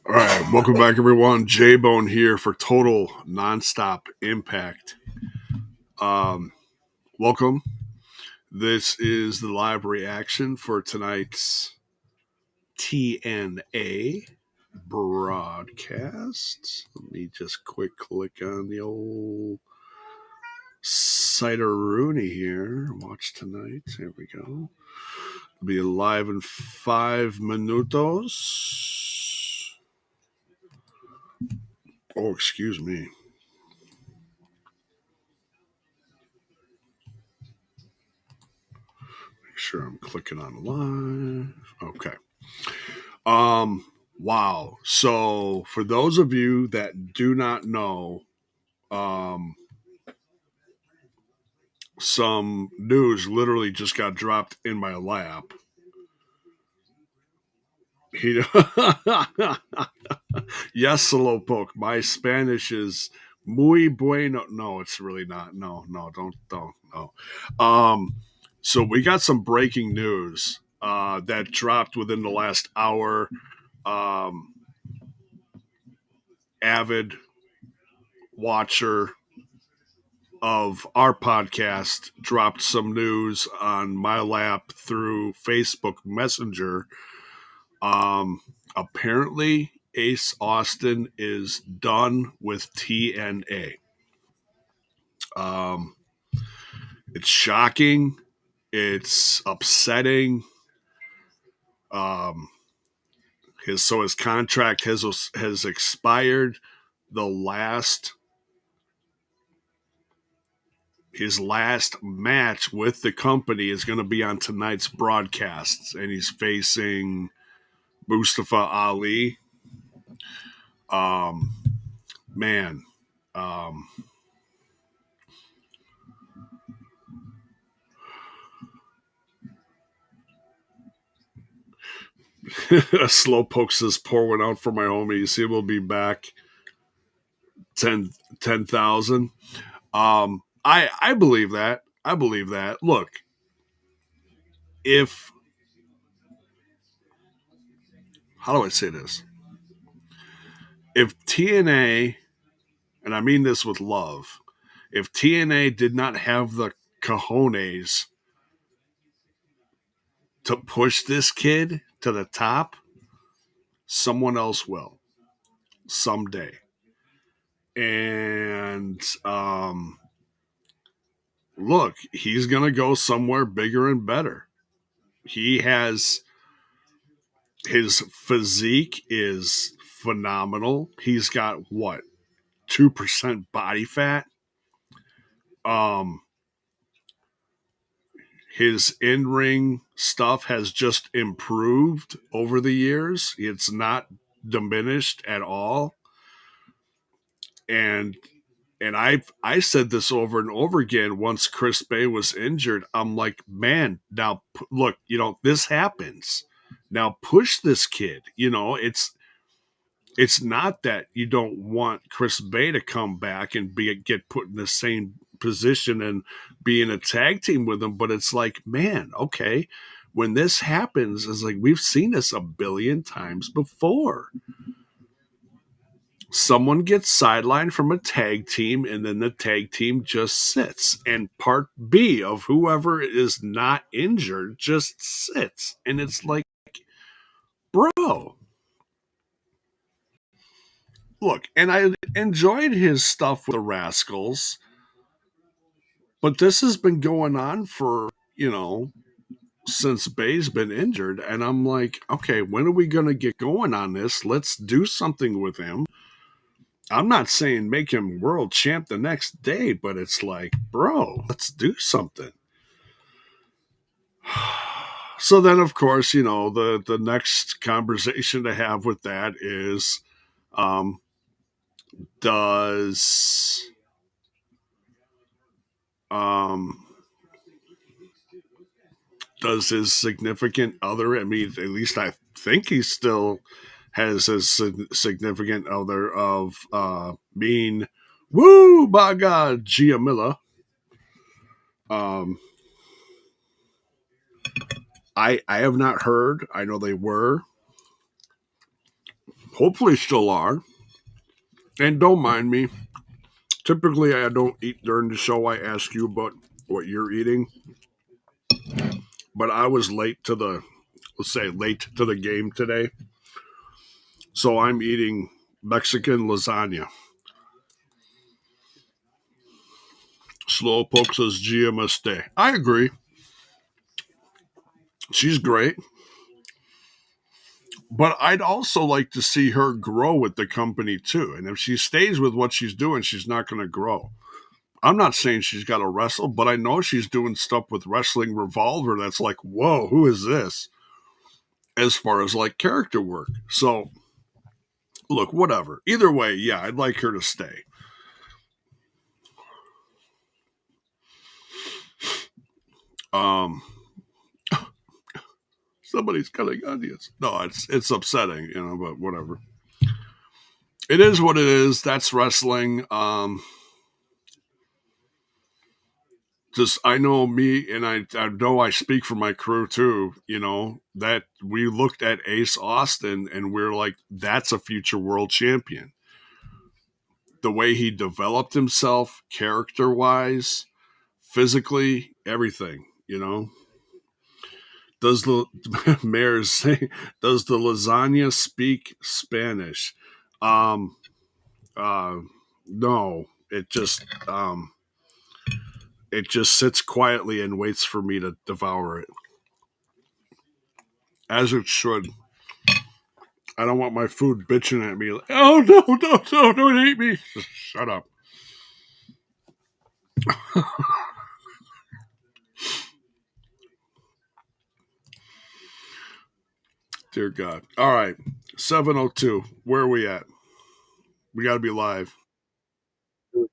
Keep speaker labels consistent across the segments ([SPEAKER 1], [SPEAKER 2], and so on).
[SPEAKER 1] All right, welcome back, everyone. JAYBONE here for Total Nonstop Impact. Um, Welcome. This is the live reaction for tonight's TNA broadcast. Let me just quick click on the old Cider Rooney here. Watch tonight. Here we go. It'll be live in 5 minutos. Oh, excuse me. Make sure I'm clicking on live. Okay. Wow. So for those of you that do not know, um some news literally just got dropped in my lap. He Yes, Slowpoke. My Spanish is muy bueno. No, it's really not. No, don't no. So we got some breaking news that dropped within the last hour. Um Avid watcher of our podcast dropped some news on my lap through Facebook Messenger. Apparently, Ace Austin is done with TNA. Um, it's shocking. It's upsetting. Um, his contract has expired. The last His last match with the company is going to be on tonight's broadcasts, and he's facing Mustafa Ali. Um, man, um, Slowpoke says, pour one out for my homies. He will be back 10,000. I believe that. I believe that. Look, if, how do I say this? If TNA, and I mean this with love, if TNA did not have the cojones to push this kid to the top, someone else will someday. And look, he's going to go somewhere bigger and better. He has his physique is phenomenal. He's got what, 2% body fat. Um his in-ring stuff has just improved over the years. It's not diminished at all. And I said this over and over again once Chris Bay was injured. I'm like, man, now look, this happens. Now push this kid. It's not that you don't want Chris Bay to come back and get put in the same position and be in a tag team with him, but it's like, man, okay, when this happens, it's like we've seen this a billion times before. Someone gets sidelined from a tag team, and then the tag team just sits. And part B of whoever is not injured just sits. And it's like, bro. Look, and I enjoyed his stuff with the Rascals, but this has been going on for, since Bay's been injured. And I'm like, okay, when are we going to get going on this? Let's do something with him. I'm not saying make him world champ the next day, but it's like, bro, let's do something. So then, of course, the next conversation to have with that is, um, does um, does his significant other? I mean, at least I think he still has his significant other of being woo by God, Gia Miller. Um, I have not heard. I know they were Hopefully still are. And don't mind me. Typically, I don't eat during the show. I ask you about what you're eating. But I was let's say, late to the game today. So I'm eating Mexican lasagna. Slowpoke says Gia must stay. I agree. She's great. But I'd also like to see her grow with the company too. And if she stays with what she's doing, she's not going to grow. I'm not saying she's got to wrestle, but I know she's doing stuff with Wrestling Revolver that's like, whoa, who is this? As far as like character work. So, look, whatever. Either way, yeah, I'd like her to stay. Um, Somebody's cutting onions. No, it's upsetting, but whatever. It is what it is. That's wrestling. Just I know me, and I know I speak for my crew too. That we looked at Ace Austin, and we're like, that's a future world champion. The way he developed himself, character wise, physically, everything. Does the mayor's say? Does the lasagna speak Spanish? Um, uh, no. It just sits quietly and waits for me to devour it, as it should. I don't want my food bitching at me. Like, oh no, no, no, don't eat me. Just shut up. Dear God. All right. 7:02. Where are we at? We got to be live. Here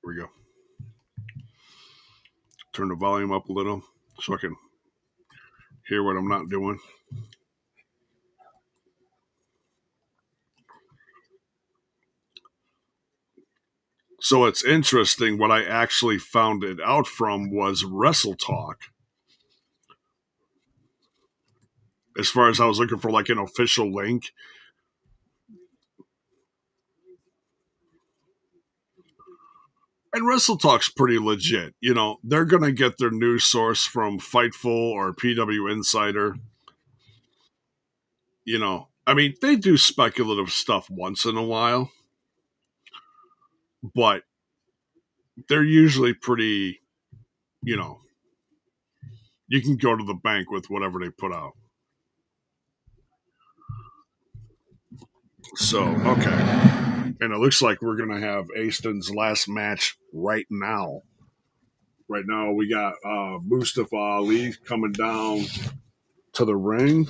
[SPEAKER 1] we go. Turn the volume up a little so I can hear what I'm not doing. So it's interesting. What I actually found it out from was Wrestle Talk. As far as I was looking for like an official link, and Wrestle Talk's pretty legit. They're gonna get their news source from Fightful or PW Insider. I mean, they do speculative stuff once in a while, but they're usually pretty. You know, you can go to the bank with whatever they put out. So okay, and it looks like we're gonna have Aston's last match right now. Right now, we got Mustafa Ali coming down to the ring.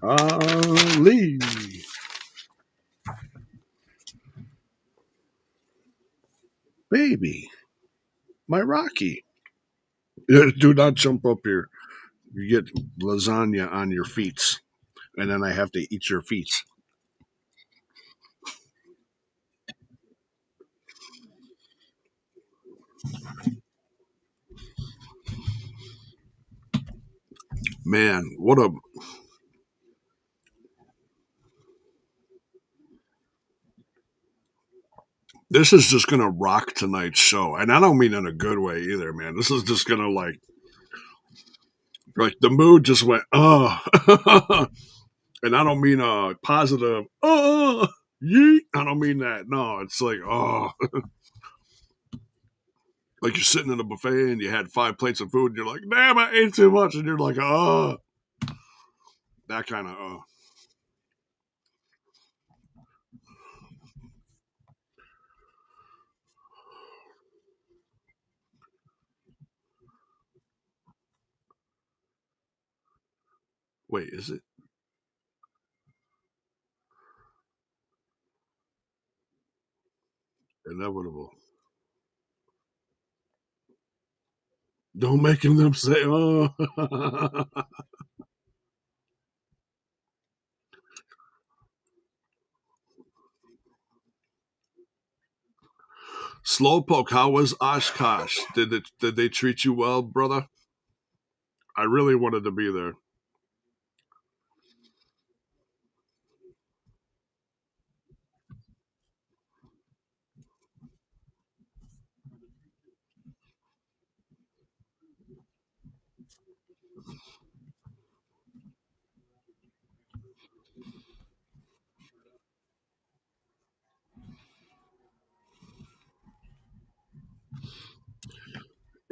[SPEAKER 1] Ali, baby, my Rocky. Do not jump up here. You get lasagna on your feet, and then I have to eat your feet. Man, what a. This is just going to rock tonight's show. And I don't mean in a good way either, man. This is just going to like the mood just went, oh. And I don't mean positive, oh, yeet. I don't mean that. No, it's like, oh. Like you're sitting in a buffet and you had 5 plates of food and you're like, damn, I ate too much. And you're like, oh. That kind of, oh. Wait, is it inevitable? Don't make them say, oh. Slowpoke, how was Oshkosh? Did they treat you well, brother? I really wanted to be there.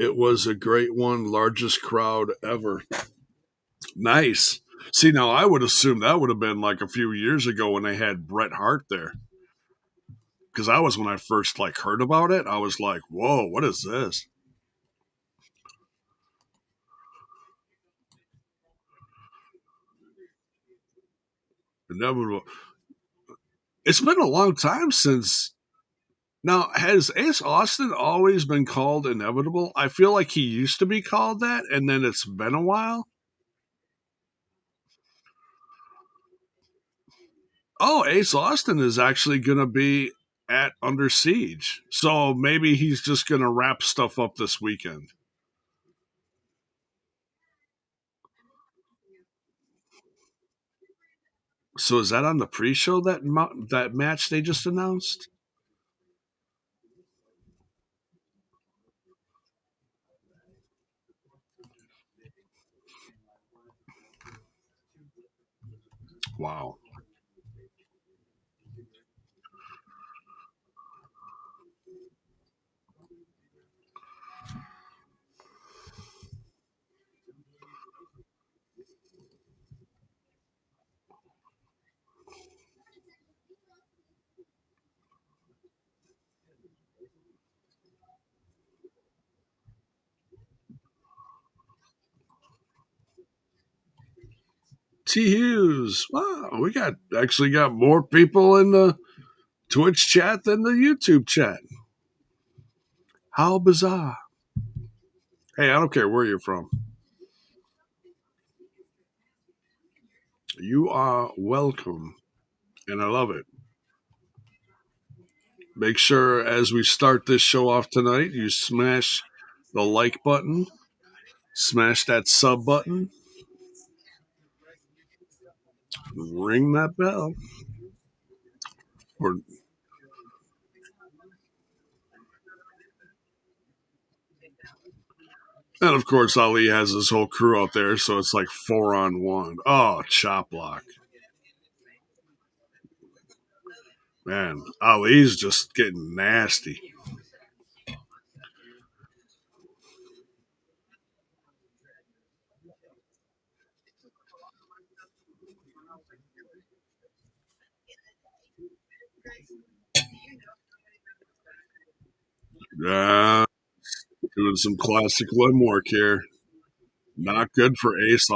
[SPEAKER 1] It was a great one, largest crowd ever. Nice. See, now I would assume that would have been like a few years ago when they had Bret Hart there, because that was when I first like heard about it. I was like, "Whoa, what is this?" Inevitable. It's been a long time since. Now, has Ace Austin always been called Inevitable? I feel like he used to be called that, and then it's been a while. Oh, Ace Austin is actually going to be at Under Siege. So maybe he's just going to wrap stuff up this weekend. So is that on the pre-show that match they just announced? Wow. T Hughes. Wow, we got actually got more people in the Twitch chat than the YouTube chat. How bizarre. Hey, I don't care where you're from. You are welcome. And I love it. Make sure as we start this show off tonight, you smash the like button, smash that sub button, ring that bell. Or and of course Ali has his whole crew out there, so it's like 4-on-1. Oh, chop block. Man, Ali's just getting nasty. Yeah, doing some classic limb work here. Not good for Ace.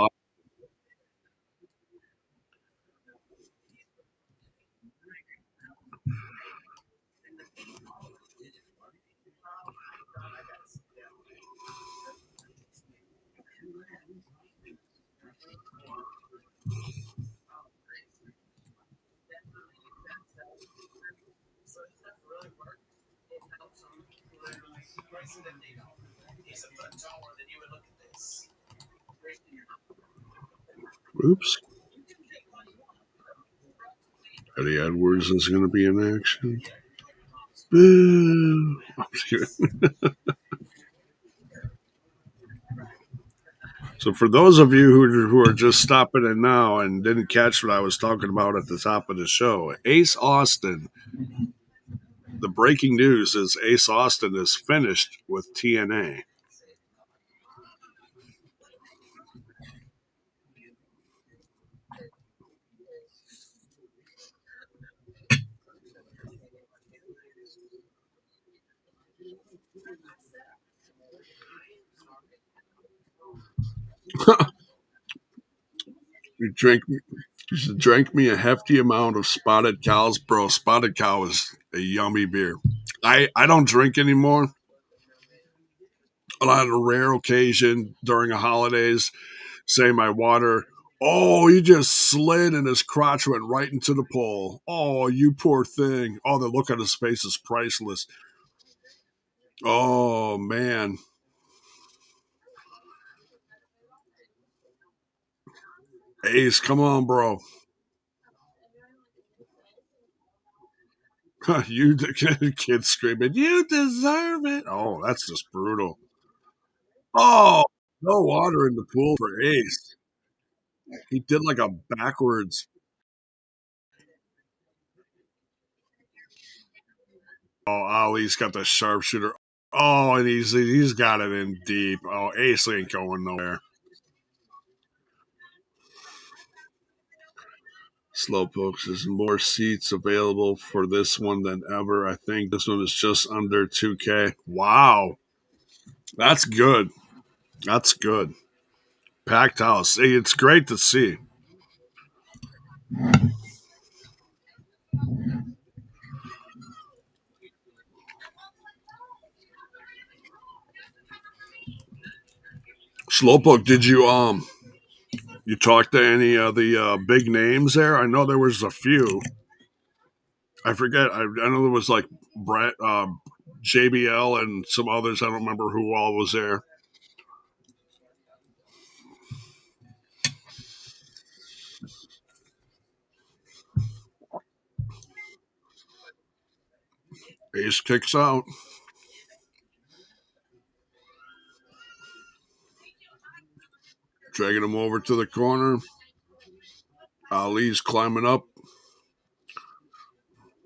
[SPEAKER 1] Oops. Eddie Edwards is going to be in action. Boo. So, for those of you who are just stopping in now and didn't catch what I was talking about at the top of the show, Ace Austin, the breaking news is Ace Austin is finished with TNA. You drink, you should drink me a hefty amount of Spotted Cows, bro. Spotted Cow is a yummy beer. I don't drink anymore. On a rare occasion during the holidays, say my water. Oh, he just slid and his crotch went right into the pole. Oh, you poor thing. Oh, the look on his face is priceless. Oh, man. Ace, come on, bro. You the kid screaming, "You deserve it!" Oh, that's just brutal. Oh, no water in the pool for Ace. He did like a backwards. Oh, Ali's got the sharpshooter. Oh, and he's got it in deep. Oh, Ace ain't going nowhere. Slowpokes, there's more seats available for this one than ever. I think this one is just under 2K. Wow, that's good. That's good. Packed house. Hey, it's great to see. Slowpoke, did you talk to any of the big names there? I know there was a few. I forget. I know there was like Brett, JBL, and some others. I don't remember who all was there. Ace kicks out, dragging him over to the corner. Ali's climbing up.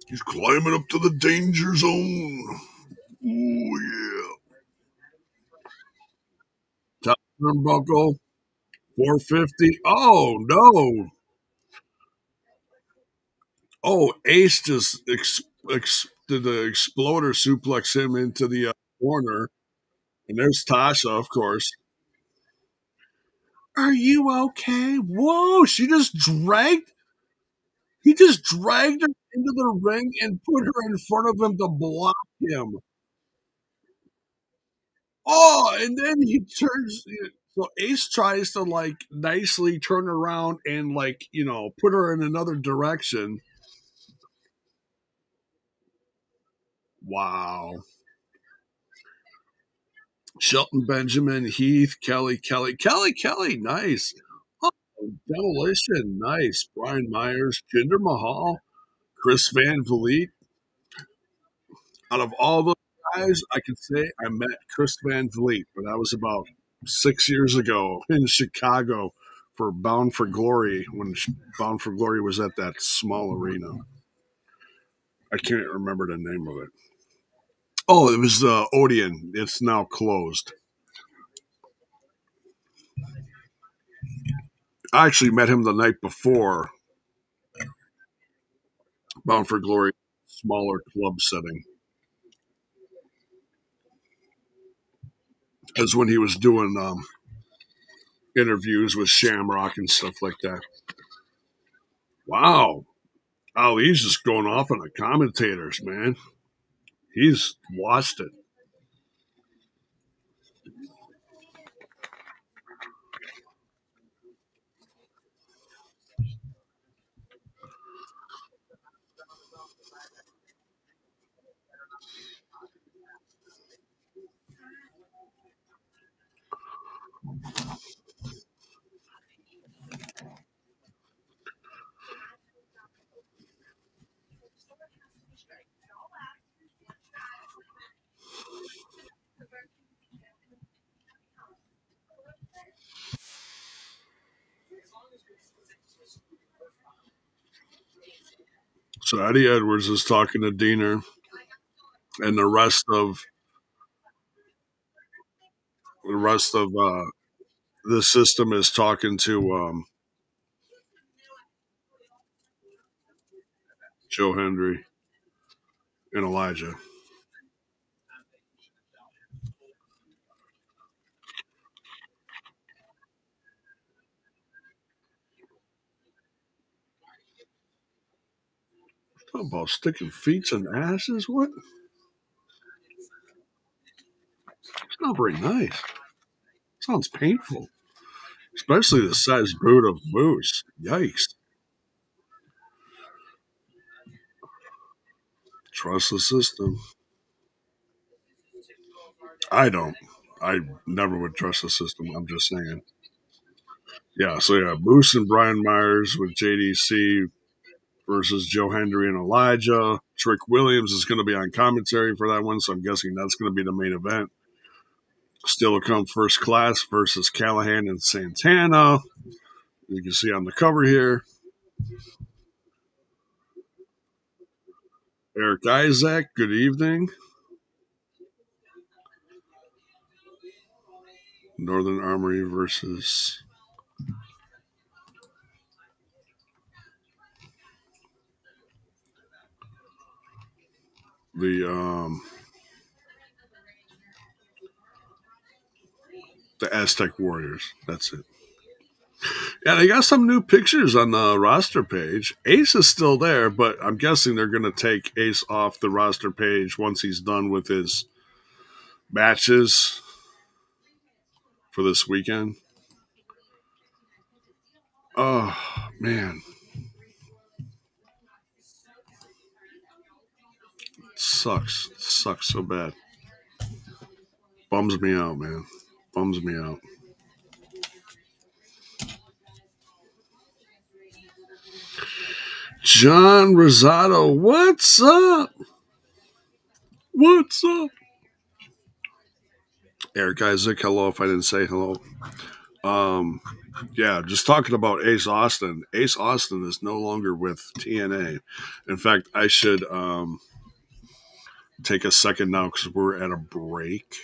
[SPEAKER 1] He's climbing up to the danger zone. Ooh, yeah. Top turnbuckle, 450. Oh, no. Oh, Ace just did the exploder suplex him into the corner. And there's Tasha, of course. Are you okay? Whoa, he just dragged her into the ring and put her in front of him to block him. Oh, and then he turns. So Ace tries to like nicely turn around and like put her in another direction. Wow. Shelton Benjamin, Heath, Kelly, nice. Oh, Demolition, nice. Brian Myers, Jinder Mahal, Chris Van Vliet. Out of all those guys, I could say I met Chris Van Vliet, but that was about 6 years ago in Chicago for Bound for Glory when Bound for Glory was at that small arena. I can't remember the name of it. Oh, it was Odeon. It's now closed. I actually met him the night before Bound for Glory, smaller club setting, as when he was doing interviews with Shamrock and stuff like that. Wow, Ali's just going off on the commentators, man. He's lost it. So Eddie Edwards is talking to Diener, and the rest of the system is talking to Joe Hendry and Elijah. Talking about sticking feet in asses? What? It's not very nice. Sounds painful, especially the size boot of Moose. Yikes! Trust the system. I don't. I never would trust the system. I'm just saying. Yeah, so yeah, Moose and Brian Myers with JDC versus Joe Hendry and Elijah. Trick Williams is going to be on commentary for that one, so I'm guessing that's going to be the main event. Still to come, First Class versus Callahan and Santana. You can see on the cover here. Eric Isaac, good evening. Northern Armory versus the the Aztec Warriors. That's it. Yeah, they got some new pictures on the roster page. Ace is still there, but I'm guessing they're going to take Ace off the roster page once he's done with his matches for this weekend. Oh, man. It sucks. It sucks so bad. Bums me out, man. Bums me out. John Rosado, what's up? What's up? Eric Isaac, hello if I didn't say hello. Um, yeah, just talking about Ace Austin. Ace Austin is no longer with TNA. In fact, I should take a second now because we're at a break.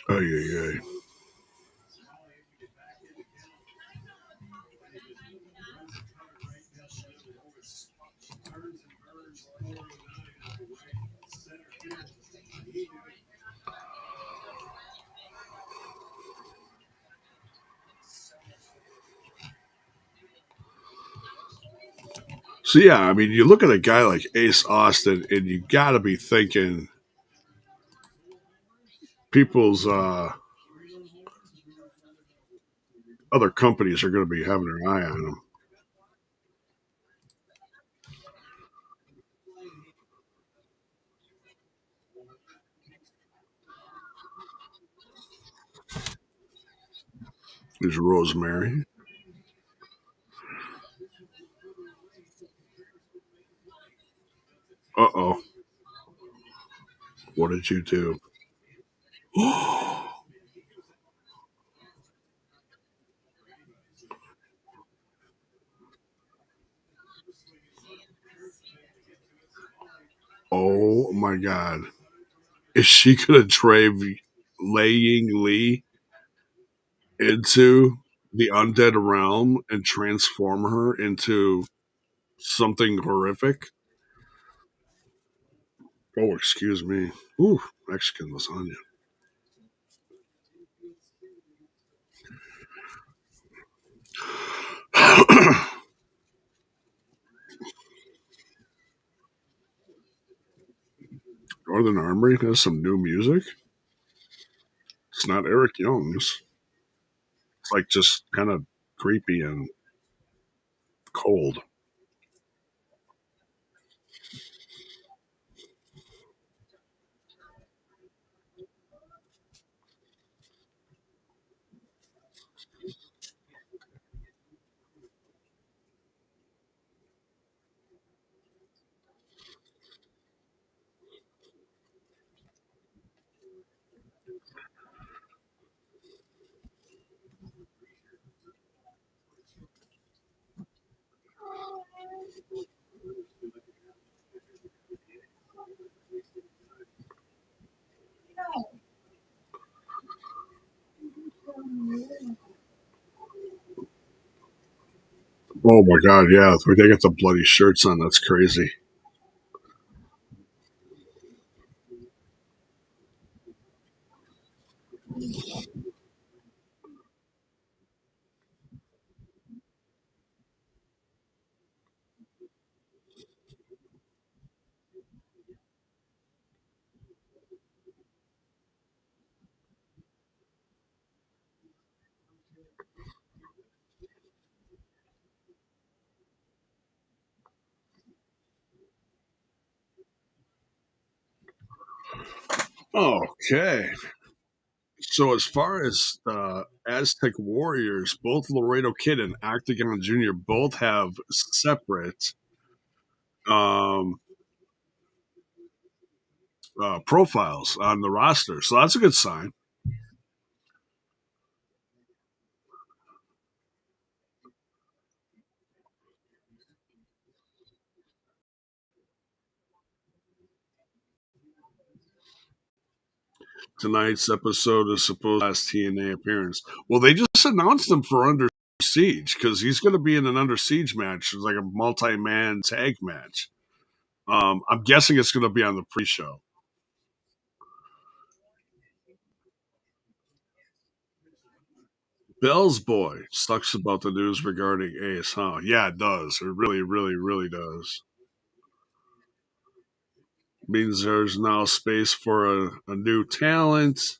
[SPEAKER 1] Ay, ay, ay. So yeah, I mean, you look at a guy like Ace Austin, and you got to be thinking people's other companies are going to be having an eye on him. There's Rosemary. Uh oh, what did you do? Oh my God, is she going to trade Laying Lee into the undead realm and transform her into something horrific? Oh, excuse me. Ooh, Mexican lasagna. Northern Armory has some new music. It's not Eric Young's. It's like just kind of creepy and cold. Oh my god, yeah, they got the bloody shirts on. That's crazy. Okay. So as far as Aztec Warriors, both Laredo Kid and Octagon Jr. both have separate um, profiles on the roster, so that's a good sign. Tonight's episode is supposed to last TNA appearance. Well, they just announced him for Under Siege because he's going to be in an Under Siege match. It's like a multi-man tag match. I'm guessing it's going to be on the pre-show. Bell's boy sucks about the news regarding Ace, huh? Yeah, it does. It really, really, really does. Means there's now space for a new talent.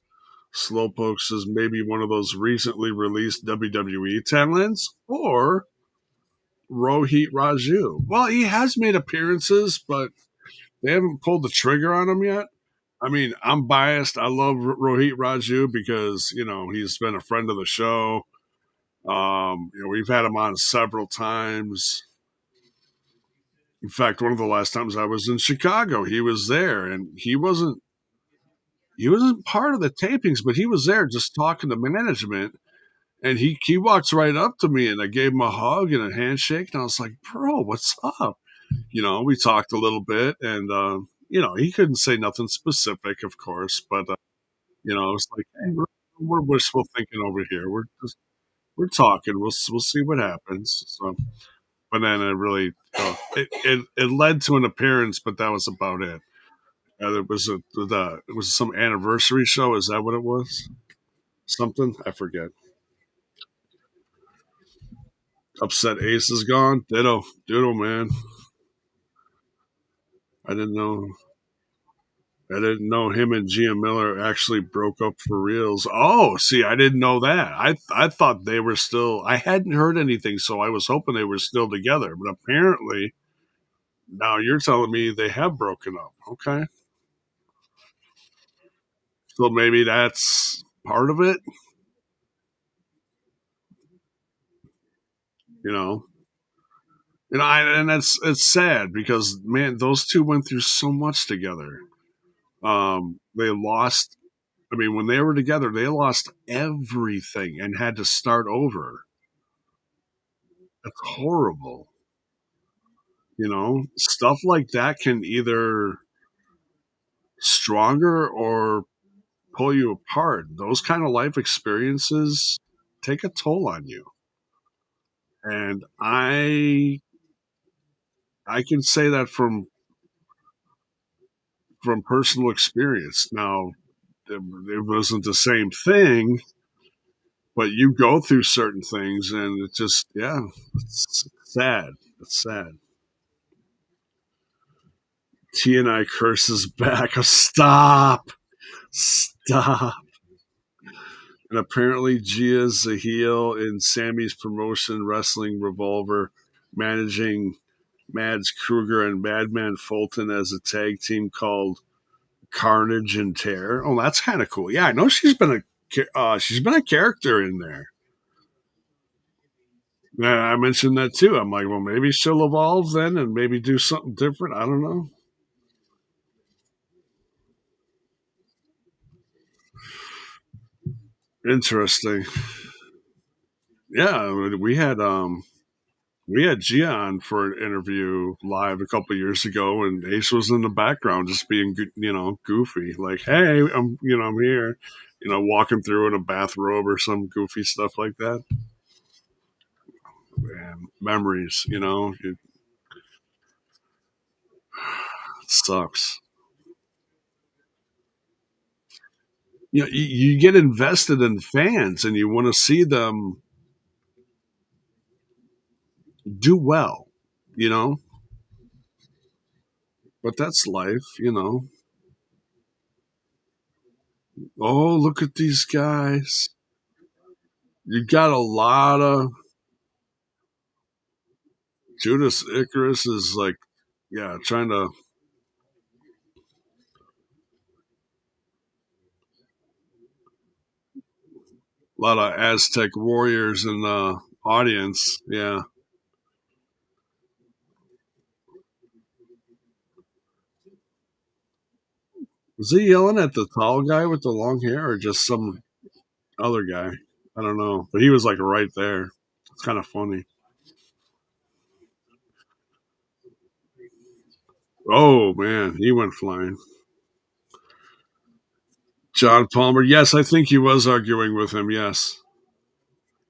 [SPEAKER 1] Slowpoke says maybe one of those recently released WWE talents or Rohit Raju. Well, he has made appearances, but they haven't pulled the trigger on him yet. I mean, I'm biased. I love Rohit Raju because, he's been a friend of the show. We've had him on several times. In fact, one of the last times I was in Chicago, he was there, and he wasn't part of the tapings, but he was there just talking to management. And he walks right up to me, and I gave him a hug and a handshake, and I was like, "Bro, what's up?" We talked a little bit, and he couldn't say nothing specific, of course, but it's like, hey, we're wishful thinking over here. We're talking. We'll see what happens. So, but then it really it led to an appearance, but that was about it. It was some anniversary show. Is that what it was? Something I forget. Upset Ace is gone. Ditto, man. I didn't know. I didn't know him and Gia Miller actually broke up for reals. Oh, see, I didn't know that. I thought they were still. I hadn't heard anything, so I was hoping they were still together. But apparently, now you're telling me they have broken up. Okay, so maybe that's part of it. You know, and that's it's sad because man, those two went through so much together. They lost. I mean, when they were together, they lost everything and had to start over. That's horrible. Stuff like that can either stronger or pull you apart. Those kind of life experiences take a toll on you. And I can say that from personal experience. Now, it wasn't the same thing, but you go through certain things and it just yeah, it's sad. It's sad. T and I curses back. Stop. Stop. And apparently Gia's a heel in Sammy's promotion, Wrestling Revolver, managing Mads Kruger and Madman Fulton as a tag team called Carnage and Tear. Oh, that's kind of cool. Yeah, I know she's been a character in there. Yeah, I mentioned that too. I'm like, well, maybe she'll evolve then and maybe do something different. I don't know. Interesting. Yeah, we had Gia on for an interview live a couple of years ago, and Ace was in the background just being, goofy. Like, hey, I'm here, walking through in a bathrobe or some goofy stuff like that. man, memories. It sucks. You get invested in fans, and you want to see them do well. You know, but that's life. Oh, look at these guys. You got a lot of Judas Icarus is like, yeah, trying to a lot of Aztec warriors in the audience. Yeah. Was he yelling at the tall guy with the long hair or just some other guy? I don't know. But he was like right there. It's kind of funny. Oh, man. He went flying. John Palmer. Yes, I think he was arguing with him. Yes.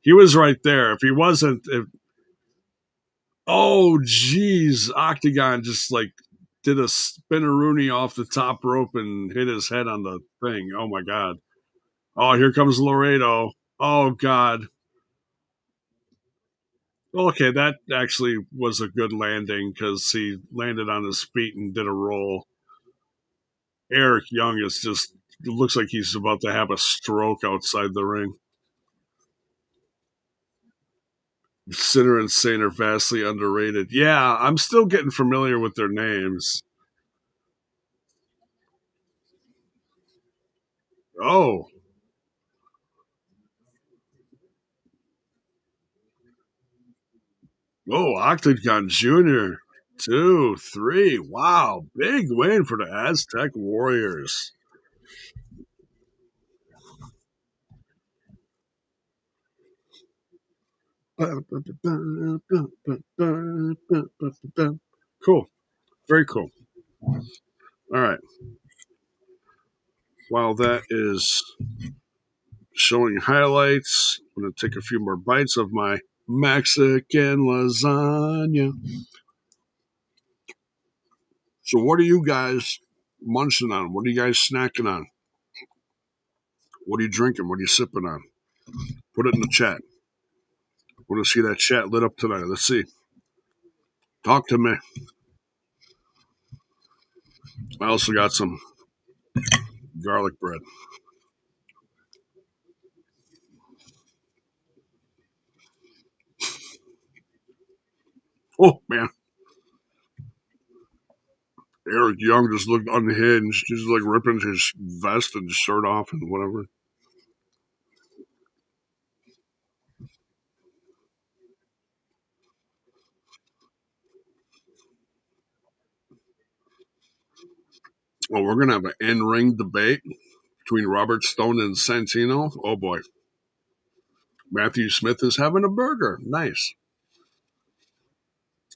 [SPEAKER 1] He was right there. If he wasn't, oh, geez. Octagon just like did a spinneroonie off the top rope and hit his head on the thing. Oh, my God. Oh, here comes Laredo. Oh, God. Okay, that actually was a good landing because he landed on his feet and did a roll. Eric Young is just looks like he's about to have a stroke outside the ring. Sinner and Saint are vastly underrated. Yeah, I'm still getting familiar with their names. Oh, oh, Octagon Jr. Two, three. Wow, big win for the Aztec Warriors. Cool. Very cool. All right. While that is showing highlights, I'm going to take a few more bites of my Mexican lasagna. So, what are you guys munching on? What are you guys snacking on? What are you drinking? What are you sipping on? Put it in the chat. I want to see that chat lit up tonight. Let's see. Talk to me. I also got some garlic bread. Oh, man. Eric Young just looked unhinged. He's like ripping his vest and shirt off and whatever. Well, we're going to have an in ring debate between Robert Stone and Santino. Oh, boy. Matthew Smith is having a burger. Nice.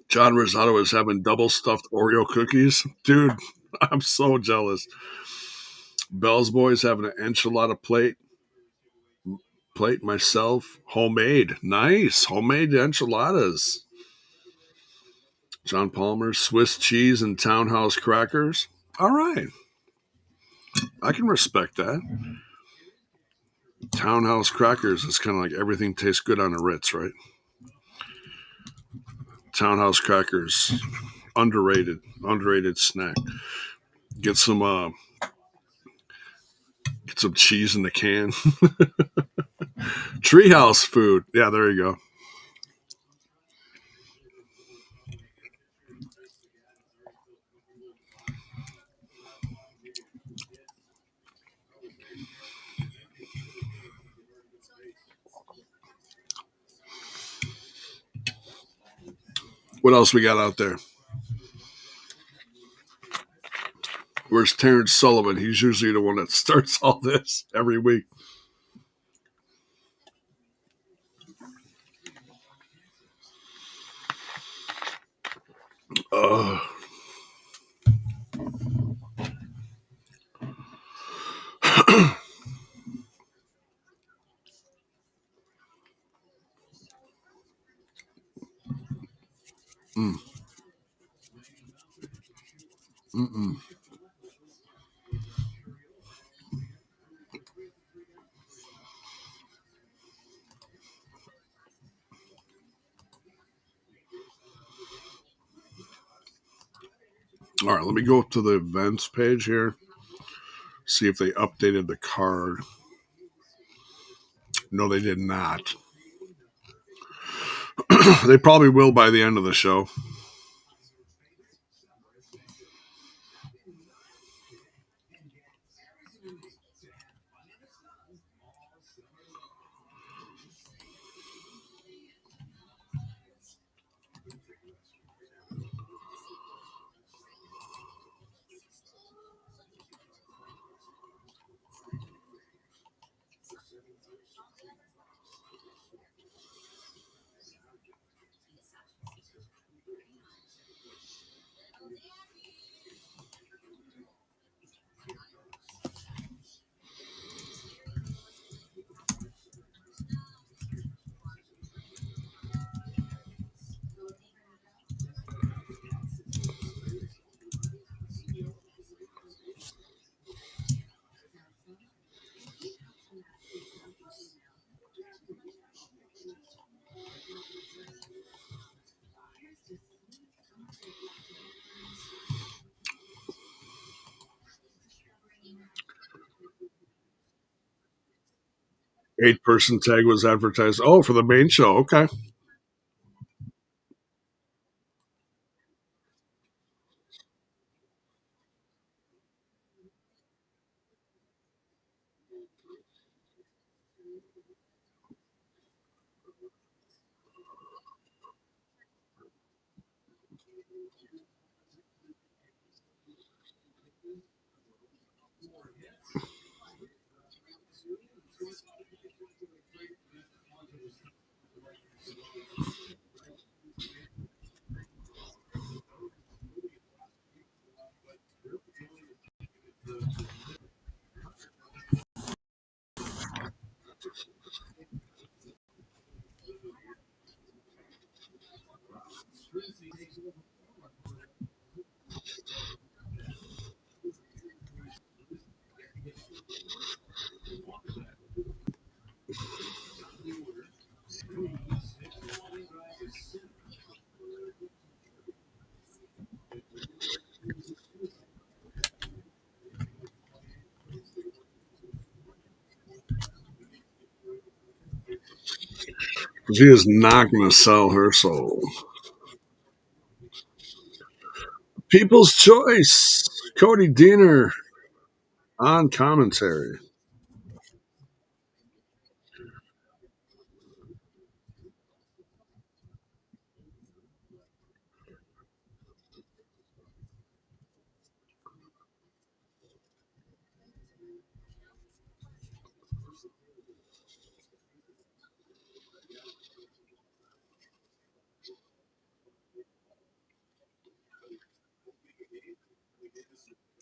[SPEAKER 1] John Rosado is having double stuffed Oreo cookies. Dude, I'm so jealous. Bell's Boys having an enchilada plate myself. Homemade. Nice. Homemade enchiladas. John Palmer, Swiss cheese and townhouse crackers. All right. I can respect that. Townhouse crackers is kind of like everything tastes good on a Ritz, right? Townhouse crackers. Underrated snack. Get some get some cheese in the can. Treehouse food. Yeah, there you go. What else we got out there? Where's Terrence Sullivan? He's usually the one that starts all this every week. Uh, All right, let me go to the events page here. See if they updated the card. No, they did not. They probably will by the end of the show. Eight-person tag was advertised. Oh, for the main show. Okay. She is not going to sell her soul. People's Choice. Cody Diener on commentary.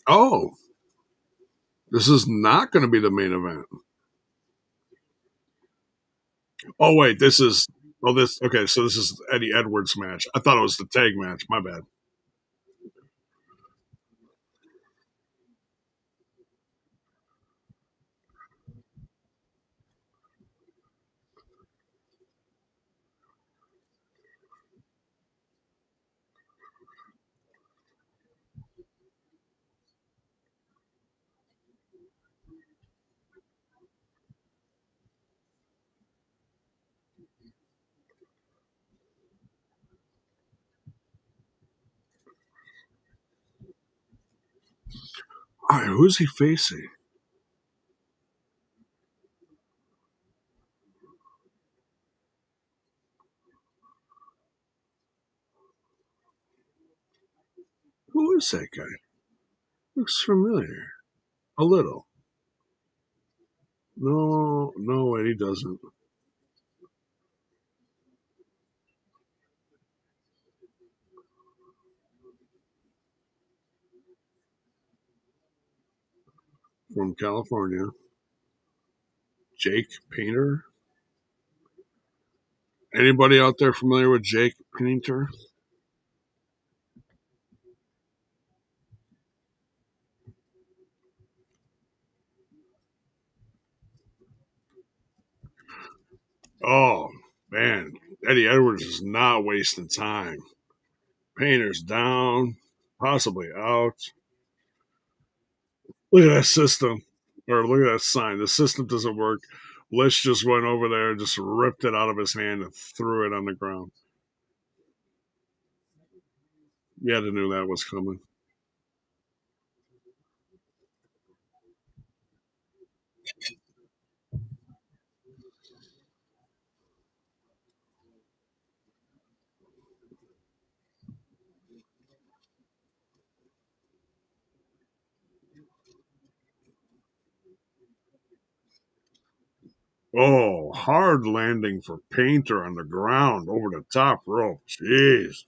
[SPEAKER 1] Oh, this is not going to be the main event. Oh, wait, this is. Oh, this. Okay, so this is Eddie Edwards' match. I thought it was the tag match. My bad. All right, who's he facing? Who is that guy? Looks familiar. A little. No, no, wait, he doesn't. From California. Jake Painter. Anybody out there familiar with Jake Painter? Oh, man. Eddie Edwards is not wasting time. Painter's down. possibly out. Look at that system. Or look at that sign. The system doesn't work. Lish just went over there and just ripped it out of his hand and threw it on the ground. You had to knew that was coming. Oh, hard landing for Painter on the ground over the top rope. Jeez.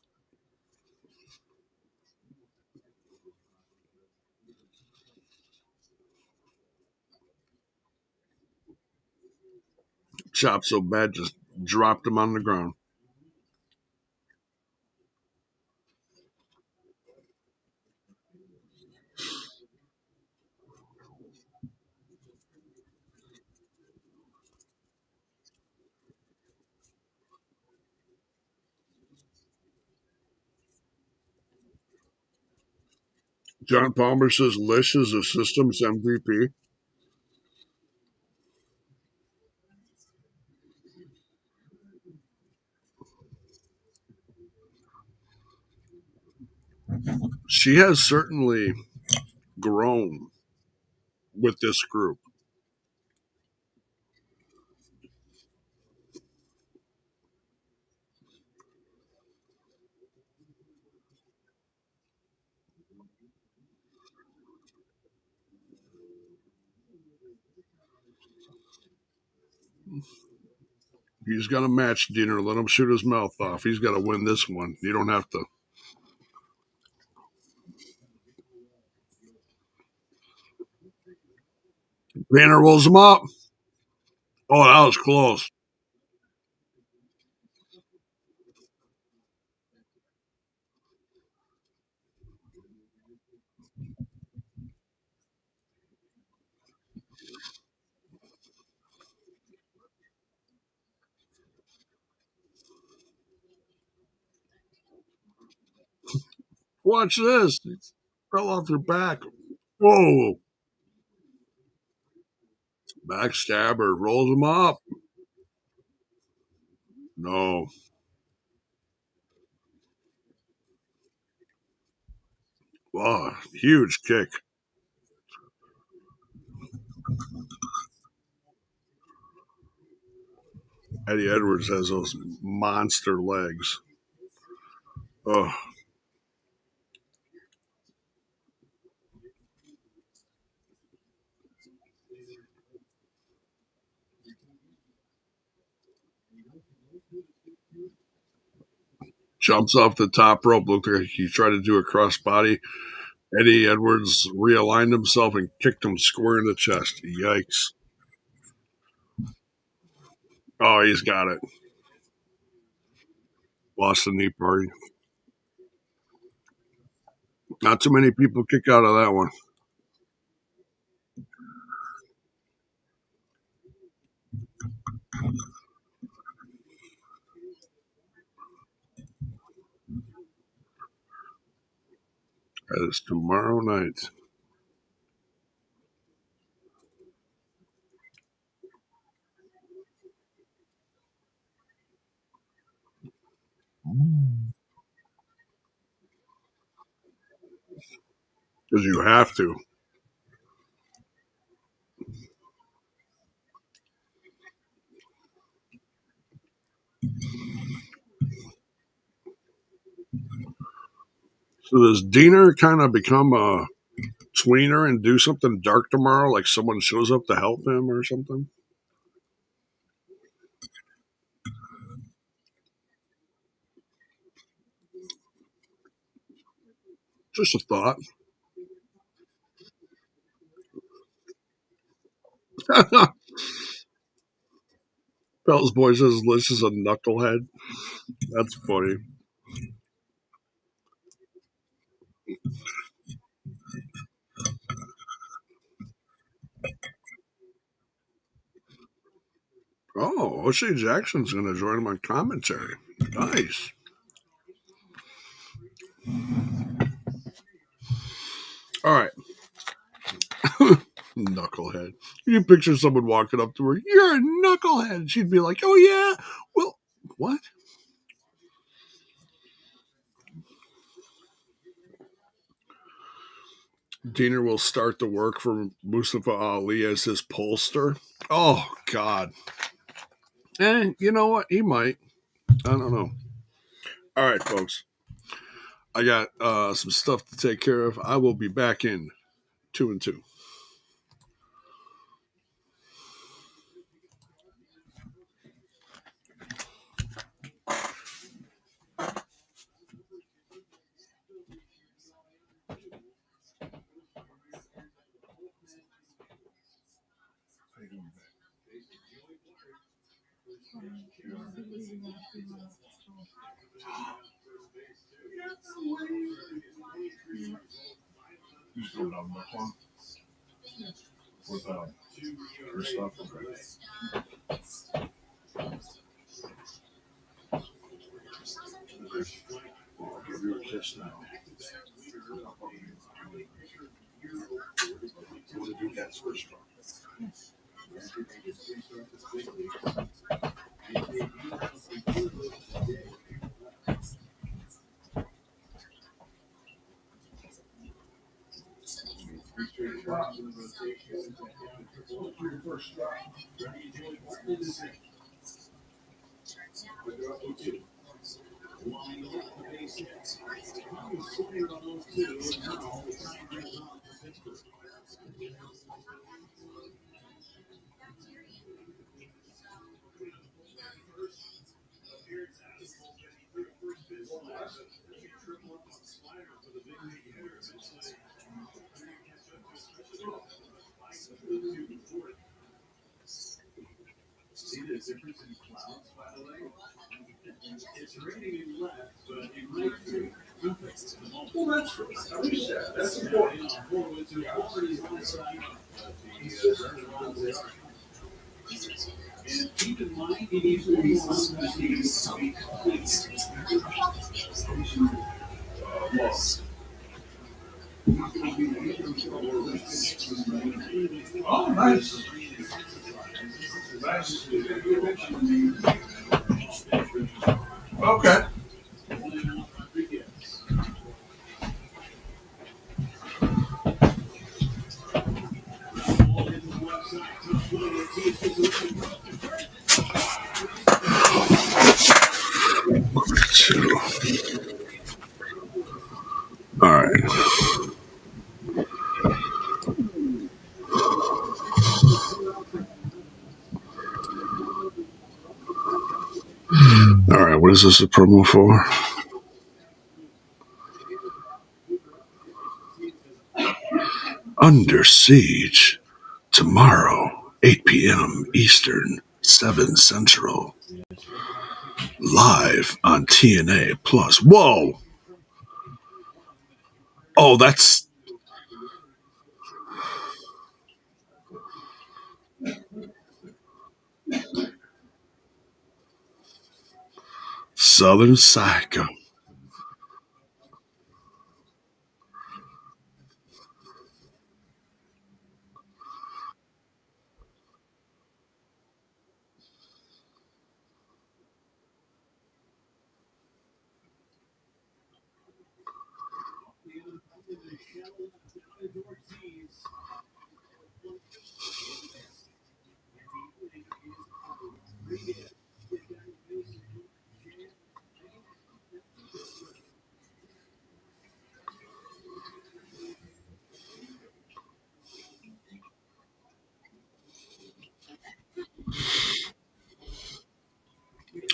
[SPEAKER 1] Chopped so bad, just dropped him on the ground. John Palmer says Lish is the system's MVP. She has certainly grown with this group. He's got a match, Diener. Let him shoot his mouth off. He's got to win this one. You don't have to. Banner rolls him up. Oh, that was close. Watch this. He fell off your back. Whoa. Backstabber rolls him up. No. Oh, huge kick. Eddie Edwards has those monster legs. Oh, jumps off the top rope. Looked like he tried to do a crossbody. Eddie Edwards realigned himself and kicked him square in the chest. Yikes. Oh, he's got it. Lost the knee party. Not too many people kick out of that one. That is tomorrow night. Because you have to. So does Diener kind of become a tweener and do something dark tomorrow? Like someone shows up to help him or something? Just a thought. Pelt's boy says Liz is a knucklehead. That's funny. Oh, O'Shea Jackson's going to join him on commentary. Nice. Knucklehead. You can picture someone walking up to her, "You're a knucklehead." She'd be like, "Oh, yeah? Well, what?" Diener will start the work for Mustafa Ali as his pollster. Oh, God. You know what? He might. I don't know. All right, folks. I got some stuff to take care of. I will be back in 2 and 2. Okay. All right. All right. What is this a promo for? Under Siege. Tomorrow, 8 p.m. Eastern, 7 Central. Live on TNA Plus. Whoa. Oh, that's Southern Psycho.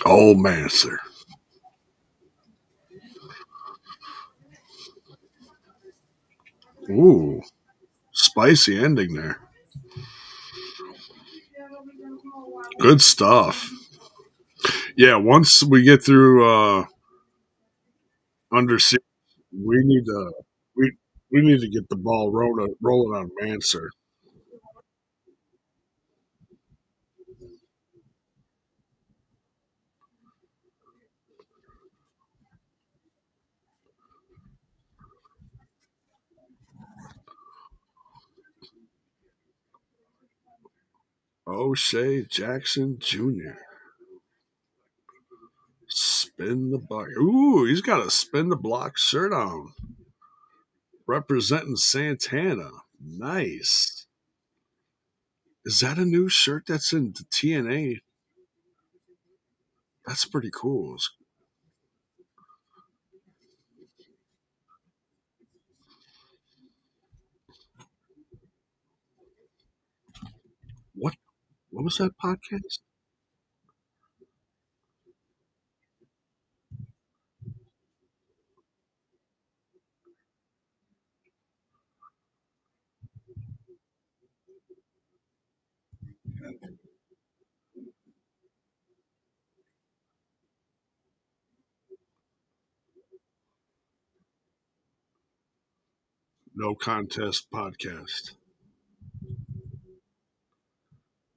[SPEAKER 1] Oh, man, sir. Ooh, spicy ending there. Good stuff. Yeah, once we get through Under Siege, we need to we we need to get the ball rolling on Manser. O'Shea Jackson Jr. Spin the block. Ooh, he's got a spin the block shirt on, representing Santana. Nice. Is that a new shirt that's in the TNA? That's pretty cool. What? What was that podcast? No contest podcast.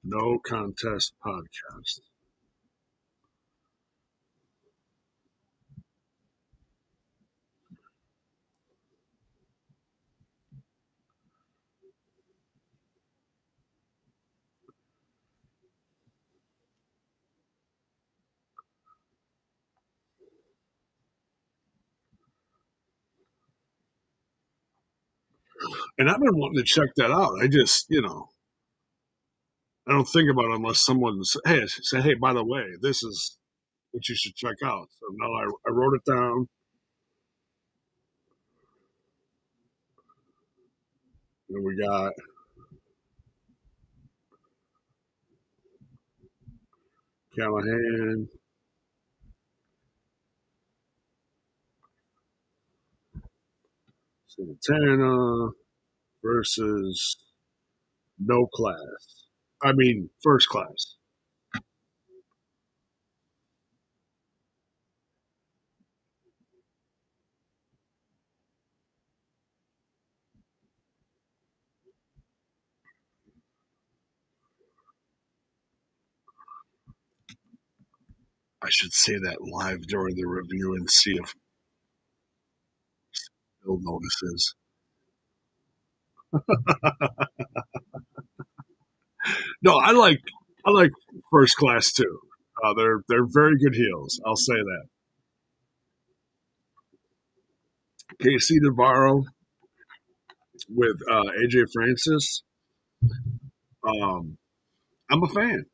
[SPEAKER 1] No contest podcast. And I've been wanting to check that out. I just, I don't think about it unless someone say, hey, by the way, this is what you should check out. So now I wrote it down. And we got Callahan, Santana versus no class. I mean, first class. I should say that live during the review and see if Bill notices. No, I like first class too. They're very good heels. I'll say that. KC Navarro with AJ Francis. Um, I'm a fan.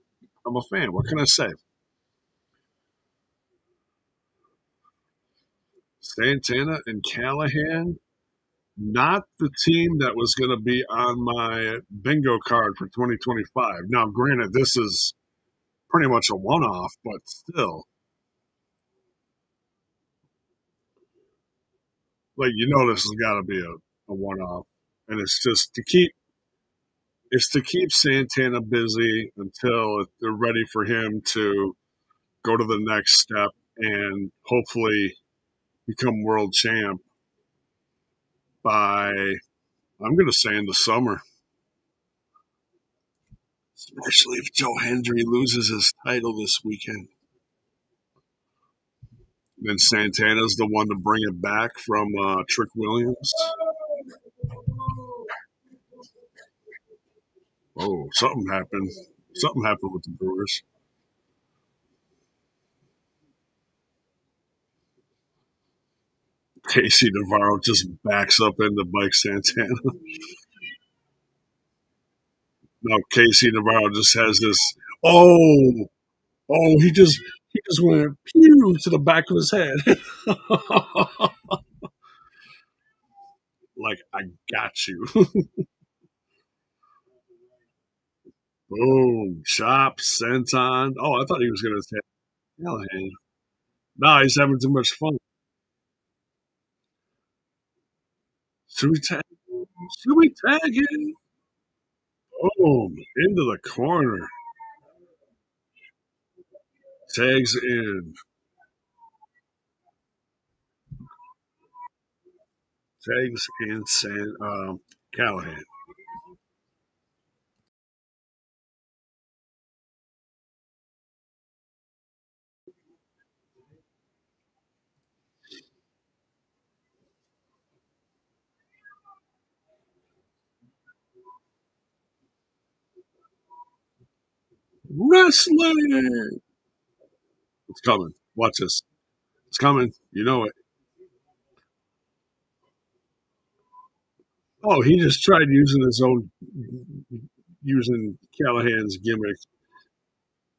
[SPEAKER 1] I'm a fan. What can I say? Santana and Callahan, not the team that was going to be on my bingo card for 2025. Now, granted, this is pretty much a one off, but still, like, this has got to be a one off. And it's to keep Santana busy until they're ready for him to go to the next step and hopefully become world champ by, I'm going to say, in the summer. Especially if Joe Hendry loses his title this weekend. Then Santana's the one to bring it back from Trick Williams. Oh, something happened. Something happened with the Brewers. Casey Navarro just backs up into Mike Santana. No, Casey Navarro just has this. Oh, he just went pew to the back of his head. Like, I got you. Boom, chop, senton. Oh, I thought he was going to say Callahan. No, he's having too much fun. Should we tag? Should we tag him? Boom, into the corner. Tags in. Tags in Callahan. Wrestling. It's coming. Watch this. It's coming. You know it. Oh, he just tried using Callahan's gimmick.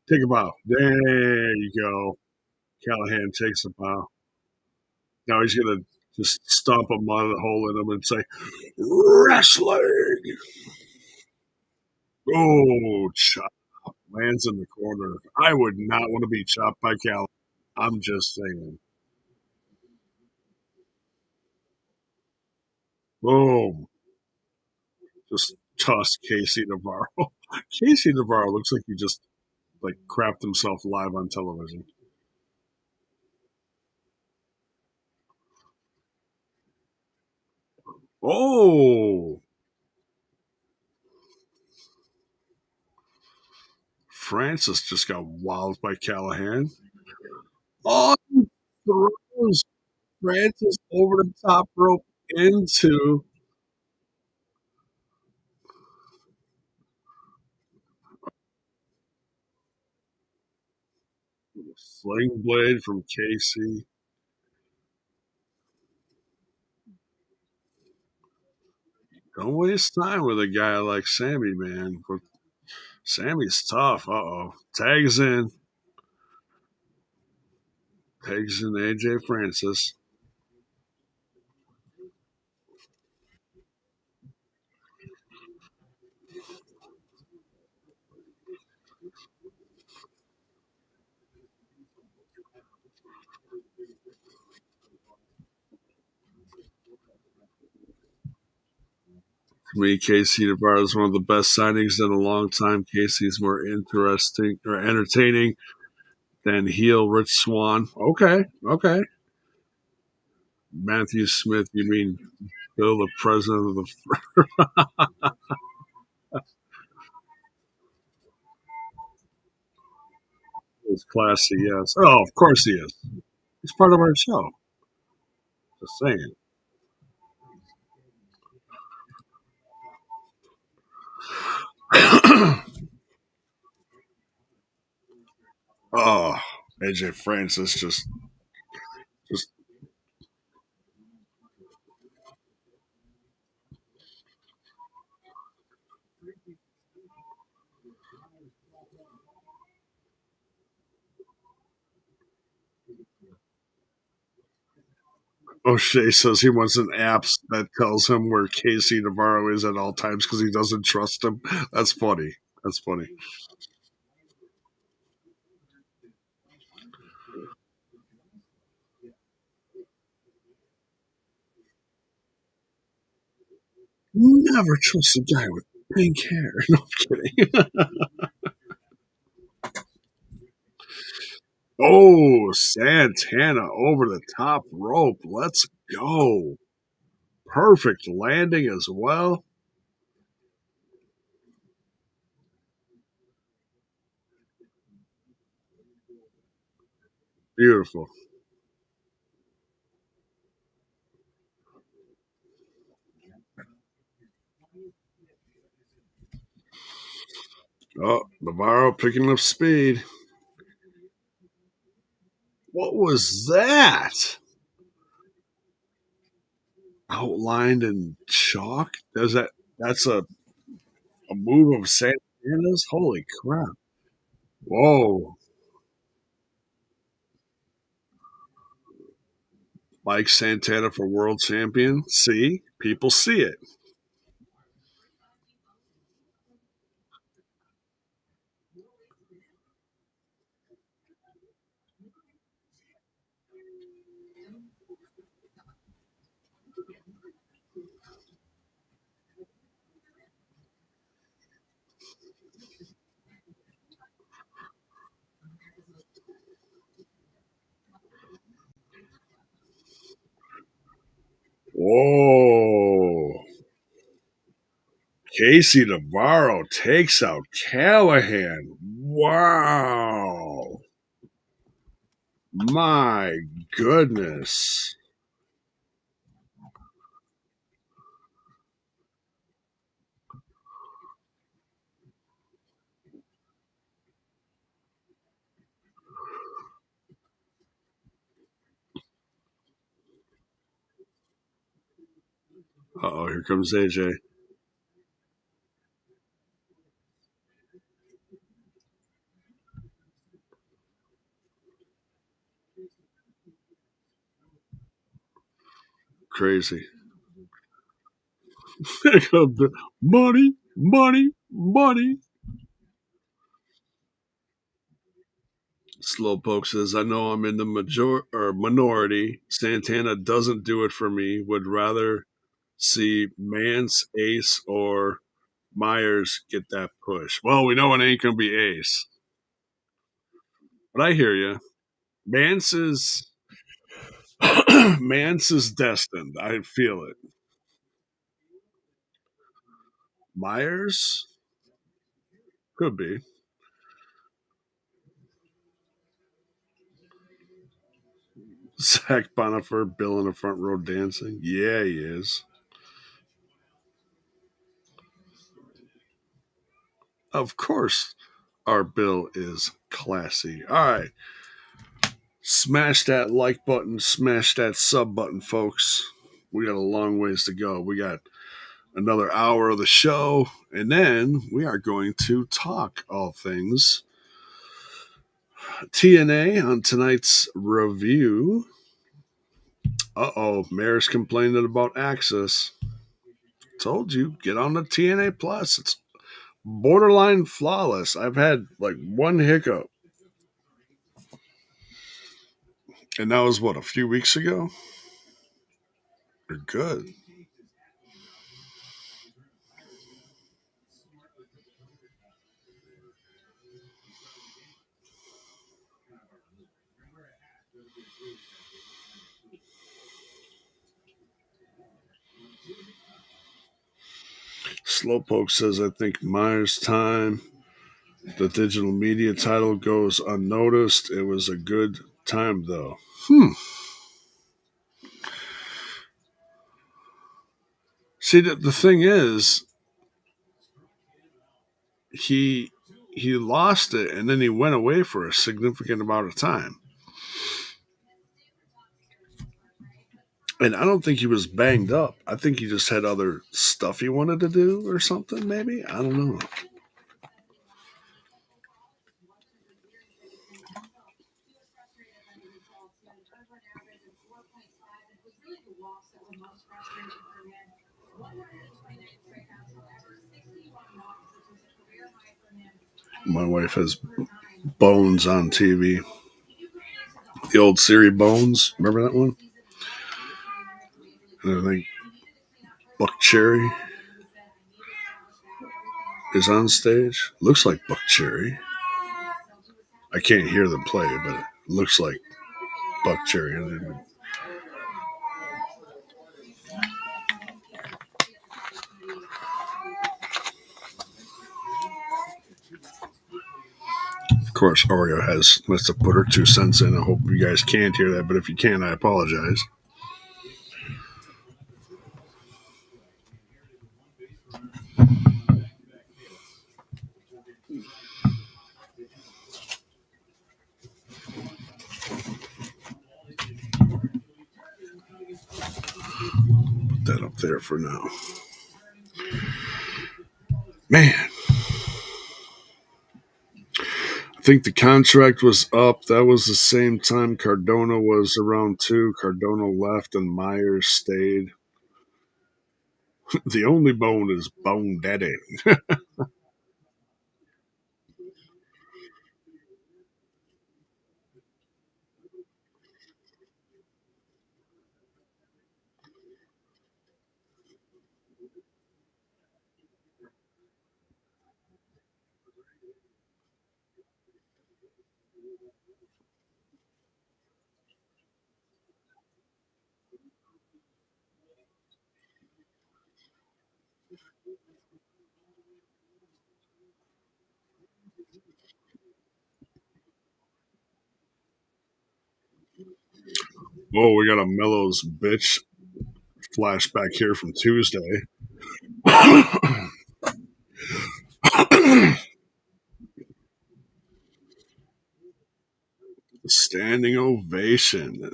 [SPEAKER 1] Take a bow. There you go. Callahan takes a bow. Now he's gonna just stomp a mud hole in him and say, "Wrestling." Oh, chop lands in the corner. I would not want to be chopped by Callahan. I'm just saying. Boom. Just tossed Casey Navarro. Casey Navarro looks like he just like crapped himself live on television. Oh, Francis just got wowed by Callahan. Oh, he throws Francis over the top rope into the sling blade from Casey. Don't waste time with a guy like Sammy, man. But Sammy's tough. Uh oh. Tags in AJ Francis. To me, Casey Navarro is one of the best signings in a long time. Casey's more interesting or entertaining than heel Rich Swan. Okay, okay. Matthew Smith, you mean Bill, the president of the is classy, yes. Oh, of course he is. He's part of our show. Just saying. Oh, AJ Francis just O'Shea says he wants an app that tells him where Casey Navarro is at all times because he doesn't trust him. That's funny. That's funny. Never trust a guy with pink hair. No, I'm kidding. Oh, Santana over the top rope. Let's go. Perfect landing as well. Beautiful. Oh, Navarro picking up speed. What was that? Outlined in chalk? That's a move of Santana's? Holy crap. Whoa. Mike Santana for world champion. See? People see it. Whoa. Casey Navarro takes out Callahan. Wow. My goodness. Uh-oh, here comes AJ. Crazy. Here comes the money, money, money. Slowpoke says, I know I'm in the minority. Santana doesn't do it for me. Would rather see Mance, Ace, or Myers get that push. Well, we know it ain't going to be Ace. But I hear you. Mance is Mance is destined. I feel it. Myers could be. Zach Bonifer, Bill in the front row dancing. Yeah, he is. Of course, our Bill is classy. All right. Smash that like button, smash that sub button, folks. We got a long ways to go. We got another hour of the show, and then we are going to talk all things TNA on tonight's review. Mayor's complaining about access. Told you, get on the TNA Plus. It's borderline flawless. I've had like one hiccup, and that was what, a few weeks ago? You're good. Slowpoke says, I think Myers' time, the digital media title goes unnoticed. It was a good time, though. See, the thing is, he he lost it, and then he went away for a significant amount of time. And I don't think he was banged up. I think he just had other stuff he wanted to do or something, maybe. I don't know. My wife has Bones on TV. The old series Bones. Remember that one? And I think Buck Cherry is on stage. Looks like Buck Cherry. I can't hear them play, but it looks like Buck Cherry. Of course, Oreo must have put her 2 cents in. I hope you guys can't hear that, but if you can, I apologize. Put that up there for now. Man, I think the contract was up. That was the same time Cardona was around too. Cardona left and Myers stayed. The only bone is Bone Daddy. Oh, we got a Mellows bitch flashback here from Tuesday. Standing ovation.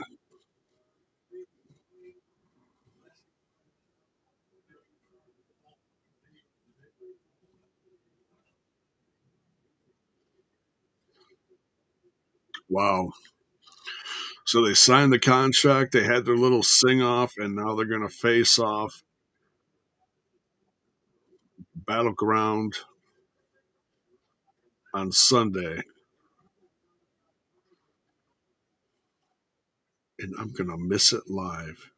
[SPEAKER 1] Wow. So they signed the contract, they had their little sing off, and now they're going to face off Battleground on Sunday. And I'm going to miss it live.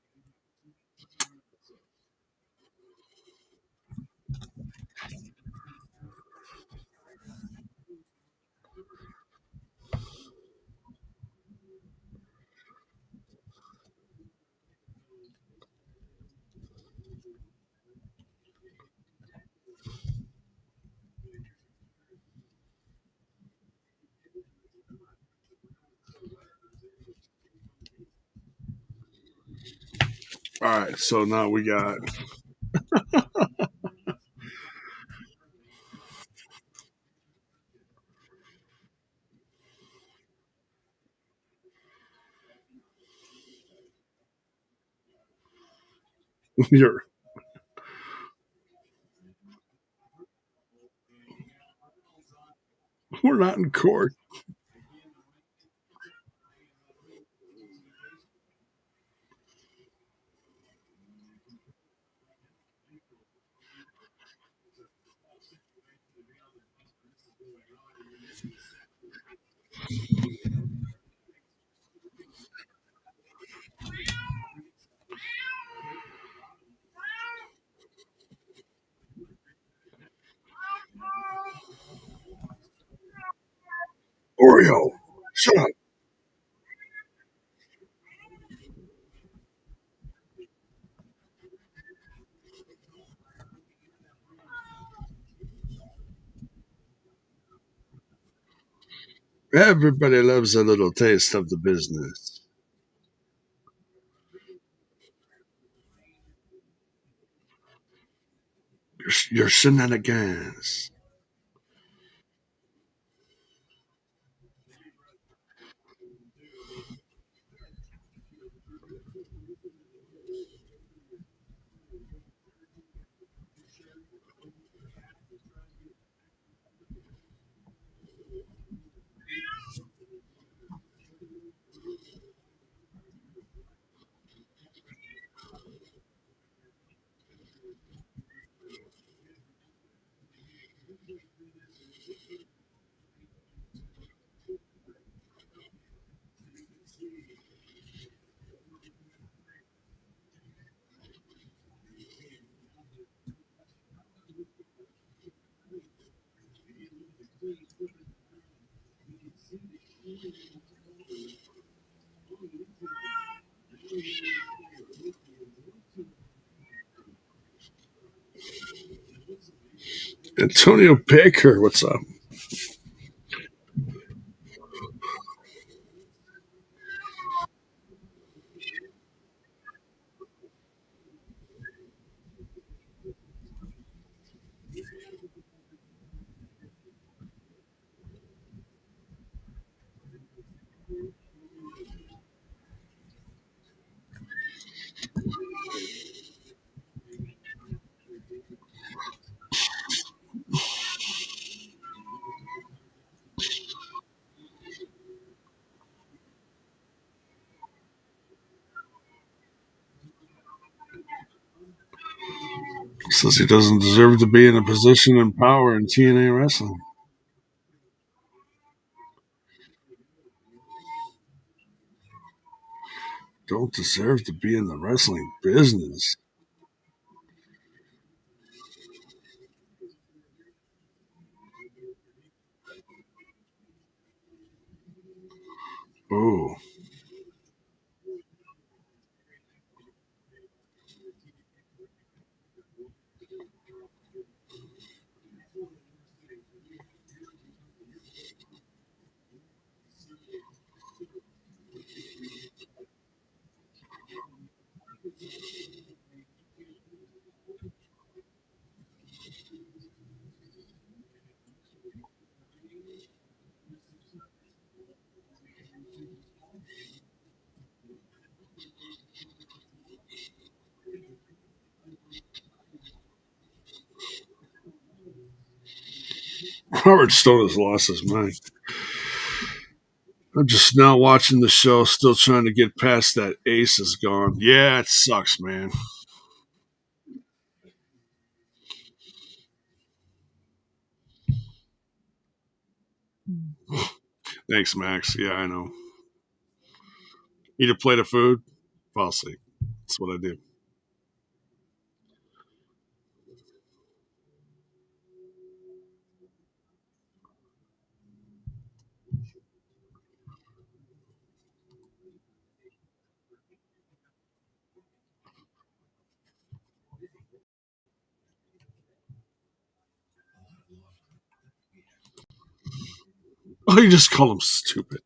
[SPEAKER 1] All right, so now we got your. We're not in court. Oreo, shut up. Everybody loves a little taste of the business. Your shenanigans. Antonio Baker, what's up? Says he doesn't deserve to be in a position of power in TNA wrestling. Don't deserve to be in the wrestling business. Oh, Robert Stone has lost his mind. I'm just now watching the show, still trying to get past that Ace is gone. Yeah, it sucks, man. Thanks, Max. Yeah, I know. Eat a plate of food, fall asleep. That's what I do. Oh, you just call him stupid.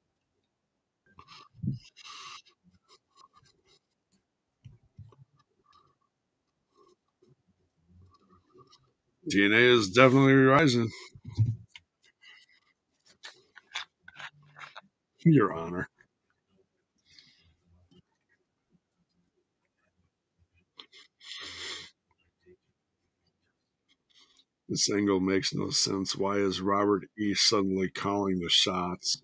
[SPEAKER 1] DNA is definitely rising, Your Honor. This angle makes no sense. Why is Robert E. suddenly calling the shots?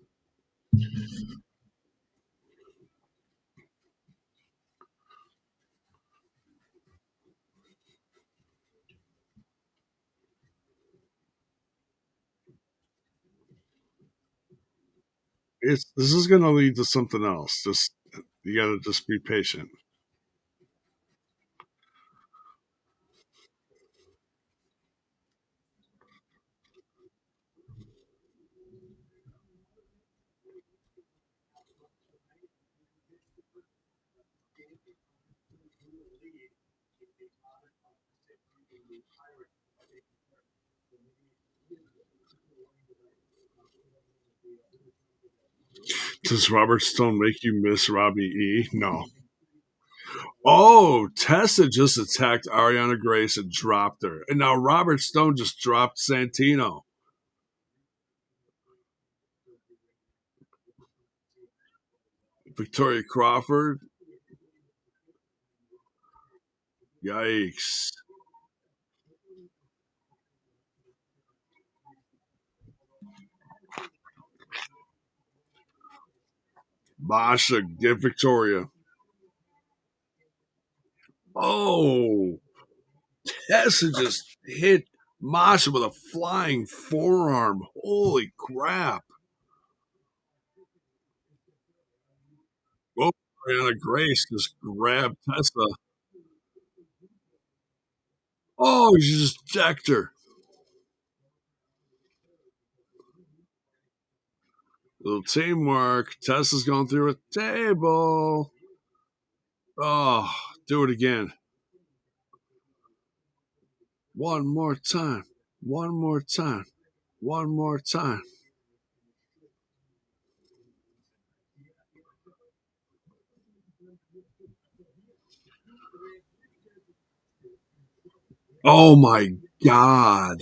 [SPEAKER 1] This is going to lead to something else. Just you got to just be patient. Does Robert Stone make you miss Robbie E? No. Oh, Tessa just attacked Ariana Grace and dropped her. And now Robert Stone just dropped Santino. Victoria Crawford. Yikes. Masha, get Victoria. Oh, Tessa just hit Masha with a flying forearm. Holy crap. Oh, Ariana Grace just grabbed Tessa. Oh, she just decked her. Little teamwork. Tessa's going through a table. Oh, do it again. One more time. One more time. One more time. Oh my God.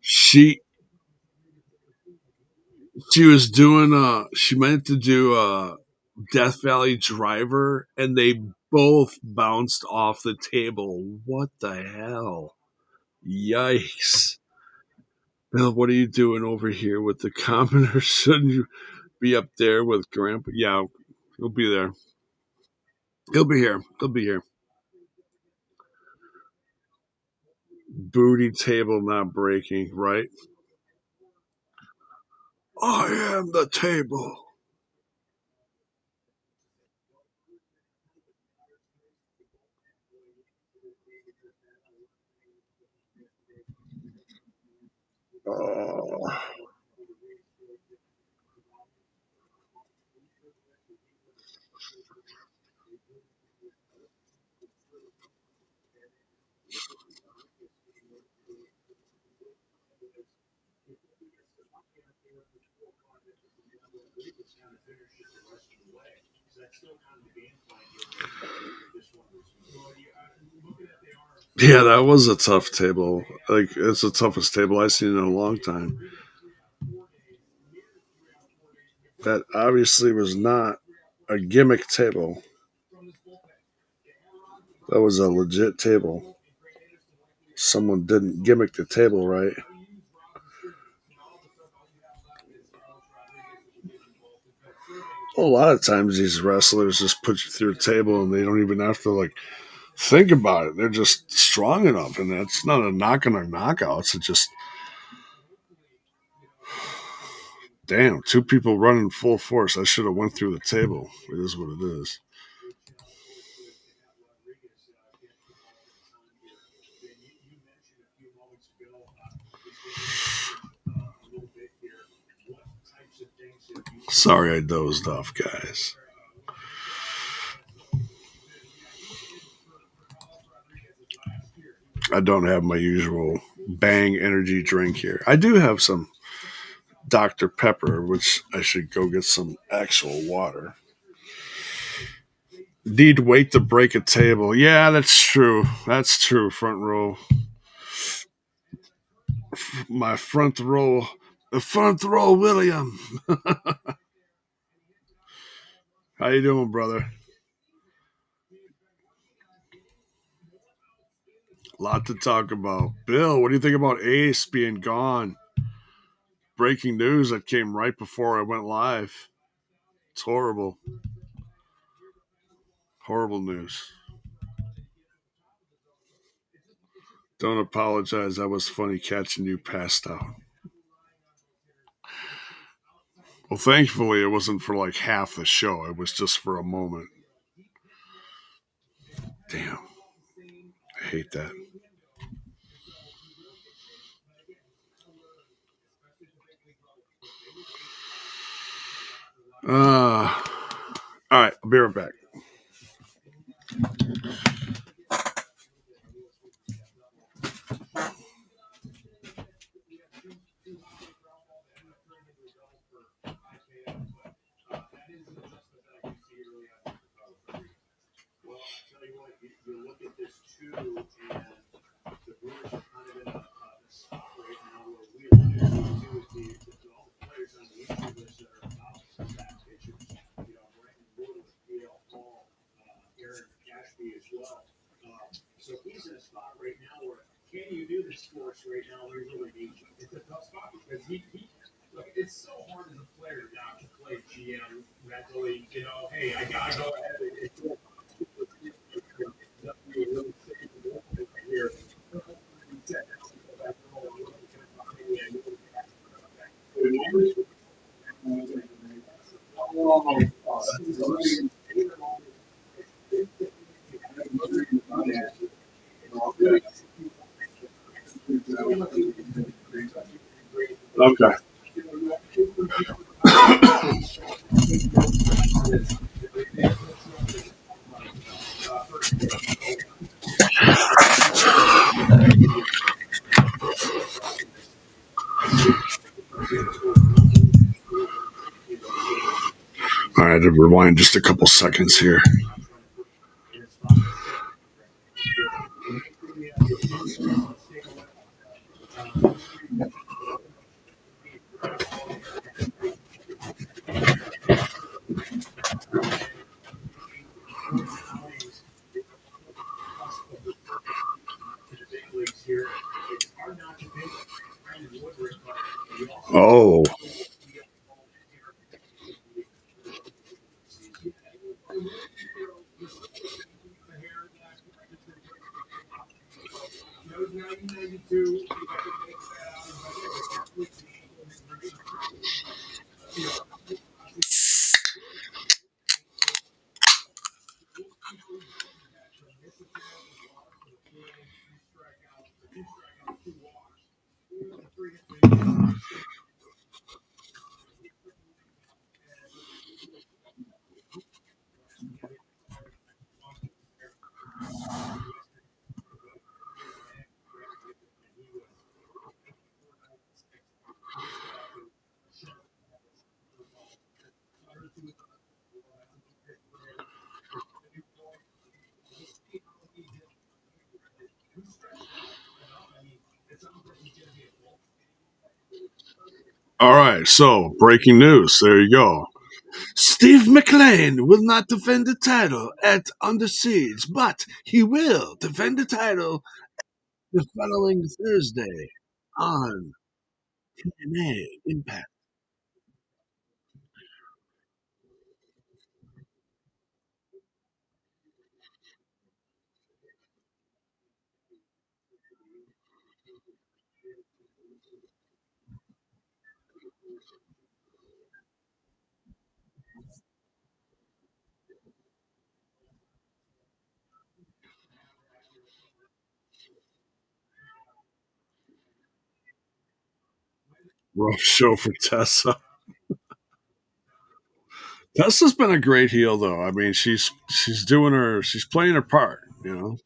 [SPEAKER 1] She she was doing she meant to do a Death Valley Driver and they both bounced off the table. What the hell? Yikes. Bill, what are you doing over here with the commoner? Shouldn't you be up there with Grandpa? Yeah, he'll be there. He'll be here. He'll be here. Booty table not breaking, right? I am the table. Oh. Yeah, that was a tough table. Like it's the toughest table I've seen in a long time. That obviously was not a gimmick table. That was a legit table. Someone didn't gimmick the table right. A lot of times these wrestlers just put you through a table and they don't even have to like think about it. They're just strong enough, and that's not a knock on their knockouts. It's just damn, two people running full force. I should have went through the table. It is what it is. Sorry, I dozed off, guys. I don't have my usual Bang energy drink here. I do have some Dr. Pepper, which I should go get some actual water. Need wait to break a table. Yeah, that's true. That's true. Front row. My front row. The front row, William. How you doing, brother? A lot to talk about. Bill, what do you think about Ace being gone? Breaking news that came right before I went live. It's horrible. Horrible news. Don't apologize. That was funny catching you passed out. Well, thankfully, it wasn't for like half the show. It was just for a moment. Damn. I hate that. All right. I'll be right back. Okay. All right. I had to rewind just a couple seconds here. Oh. All right. So, breaking news. There you go. Steve McLean will not defend the title at Under Siege, but he will defend the title the following Thursday on TNA Impact. Rough show for Tessa. Tessa's been a great heel, though. I mean, she's playing her part. You know,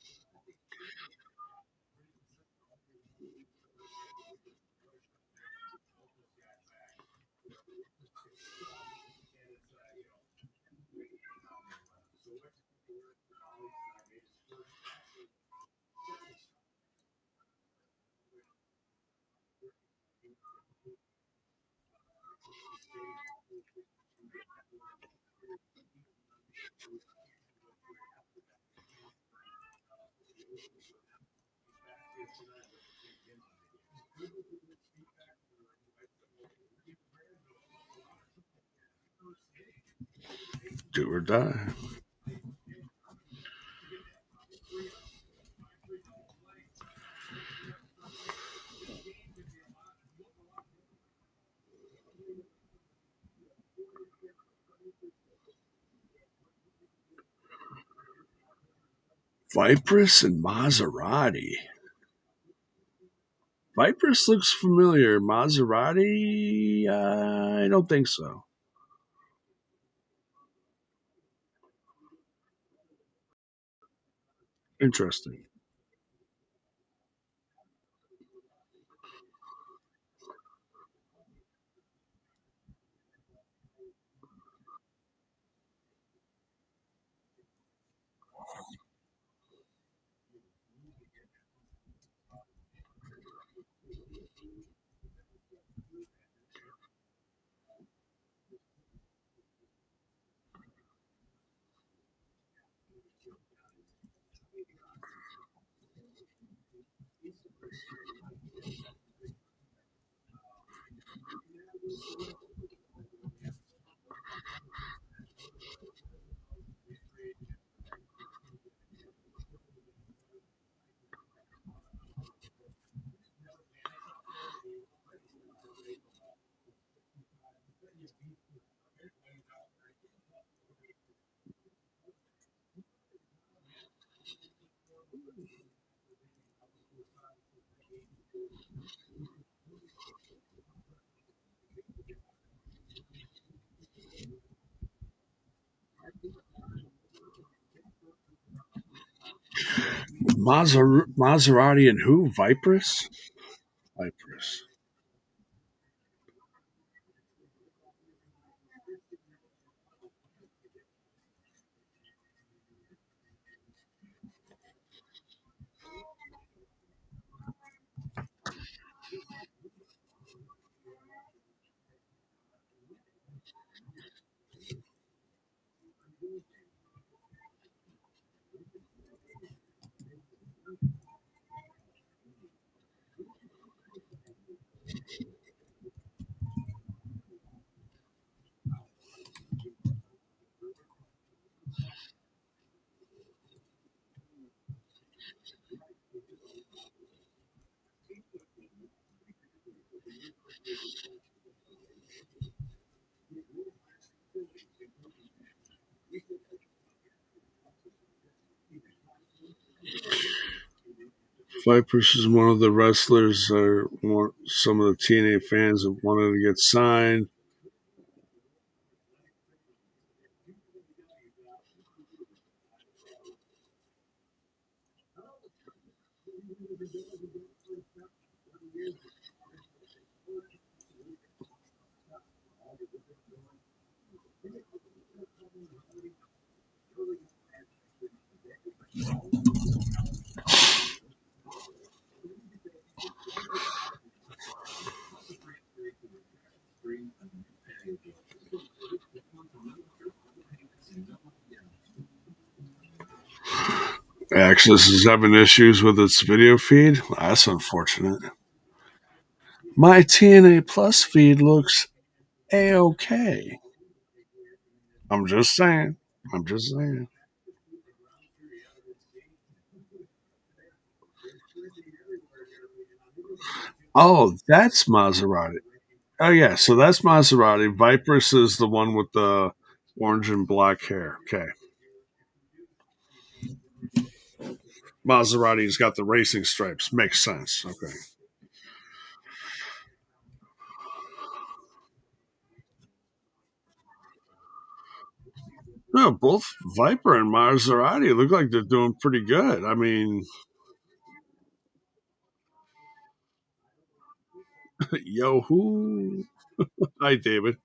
[SPEAKER 1] do or die. Vipress and Maserati. Vipress looks familiar. Maserati, I don't think so. Interesting. Maserati and who? Vipress? Vipress. Vipress is one of the wrestlers, some of the TNA fans that wanted to get signed. Access is having issues with its video feed. That's unfortunate. My TNA Plus feed looks a okay. I'm just saying. I'm just saying. Oh, that's Maserati. Oh yeah, so that's Maserati. Viper's is the one with the orange and black hair. Okay. Maserati's got the racing stripes. Makes sense. Okay. No, both Viper and Maserati look like they're doing pretty good. I mean, yo, who? Hi, David.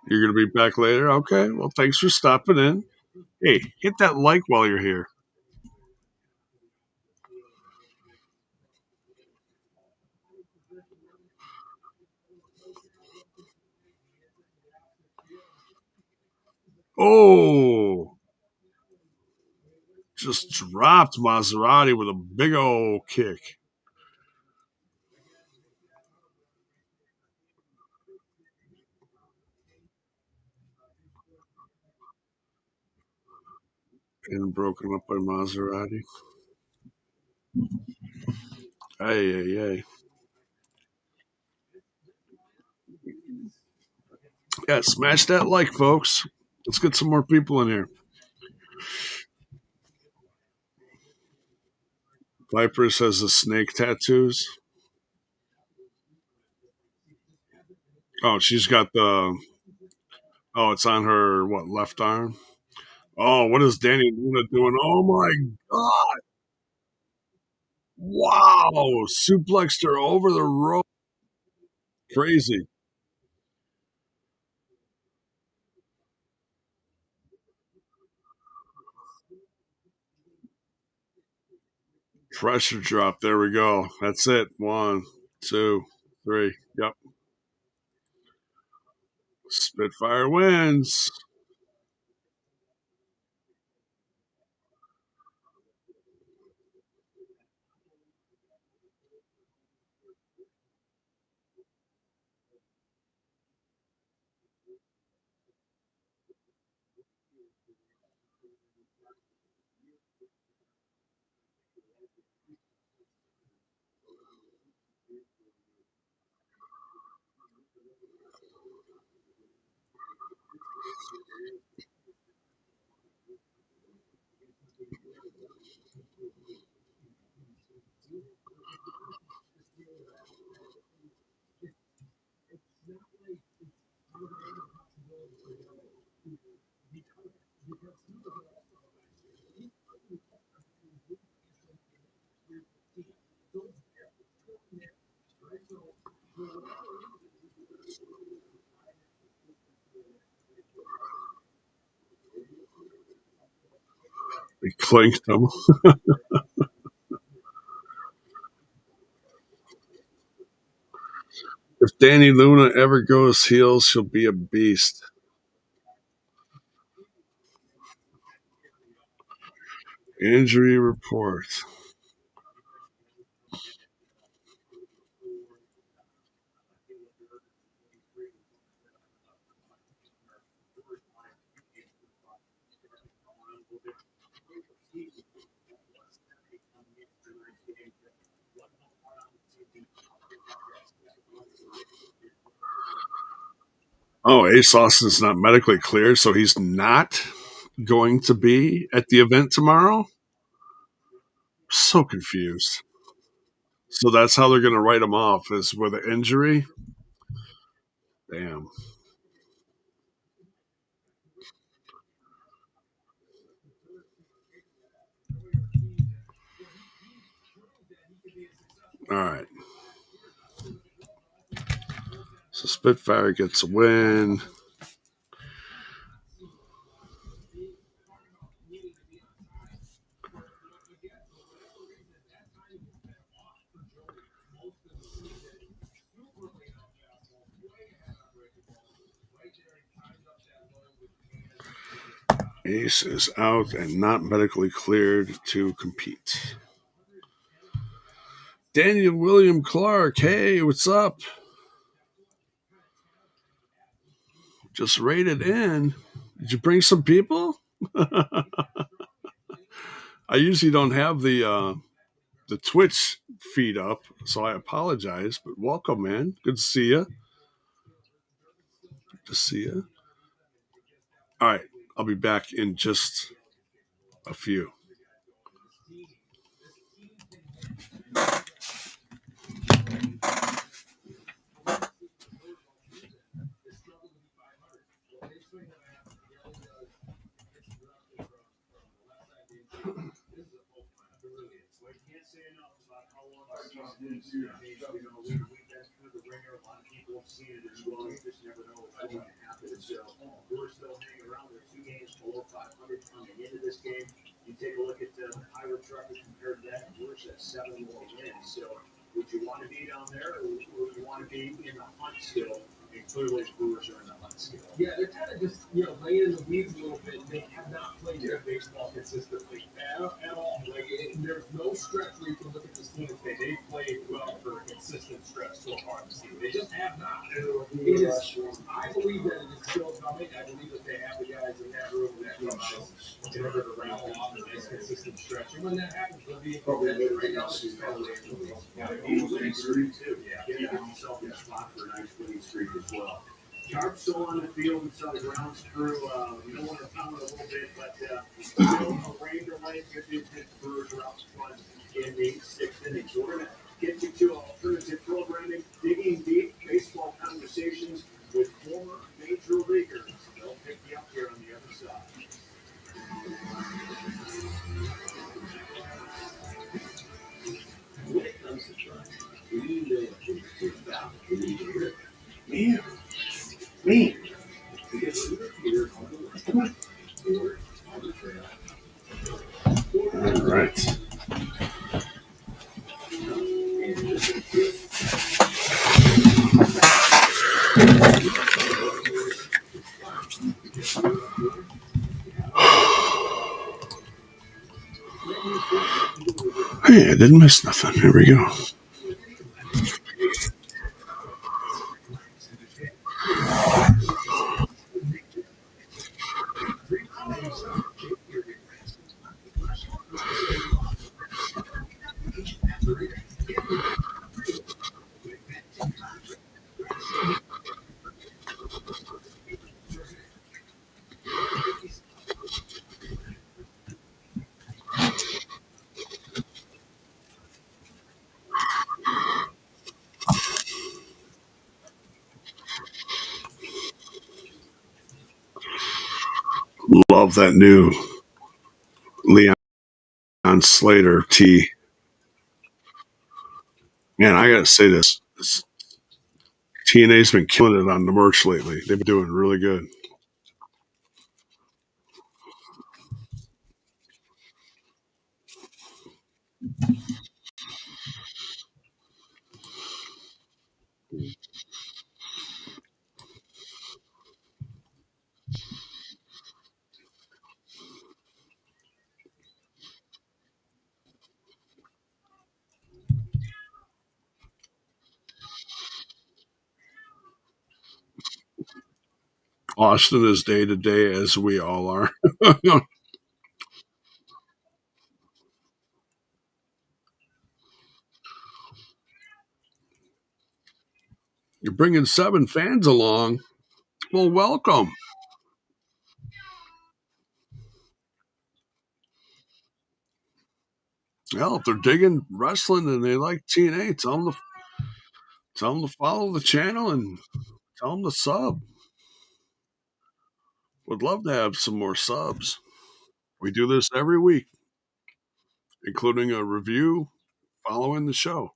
[SPEAKER 1] You're going to be back later? Okay. Well, thanks for stopping in. Hey, hit that like while you're here. Oh, just dropped Maserati with a big old kick and broken up by Maserati. Hey, hey, hey. Yeah, smash that like, folks. Let's get some more people in here. Viper says the snake tattoos. Oh, she's got the. Oh, it's on her, what, left arm? Oh, what is Danny Luna doing? Oh my God. Wow. Suplexed her over the rope. Crazy. Pressure drop. There we go. That's it. One, two, three. Yep. Spitfire wins. We clinked them. If Danny Luna ever goes heels, she'll be a beast. Injury report. Oh, Ace Austin's not medically cleared, so he's not going to be at the event tomorrow? So confused. So that's how they're going to write him off, is with an injury? Damn. All right. So Spitfire gets a win. Ace is out and not medically cleared to compete. Daniel William Clark, hey, what's up? Just raided in. Did you bring some people? I usually don't have the Twitch feed up, so I apologize. But welcome, man. Good to see you. Good to see you. All right, I'll be back in just a few. All right. Hey, I didn't miss nothing. Here we go. Love that new Leon Slater tee. Man, I gotta say this TNA's been killing it on the merch lately. They've been doing really good. Austin is day to day as we all are. You're bringing 7 fans along. Well, welcome. Well, if they're digging wrestling and they like TNA, tell them to follow the channel and tell them to sub. Would love to have some more subs. We do this every week, including a review following the show.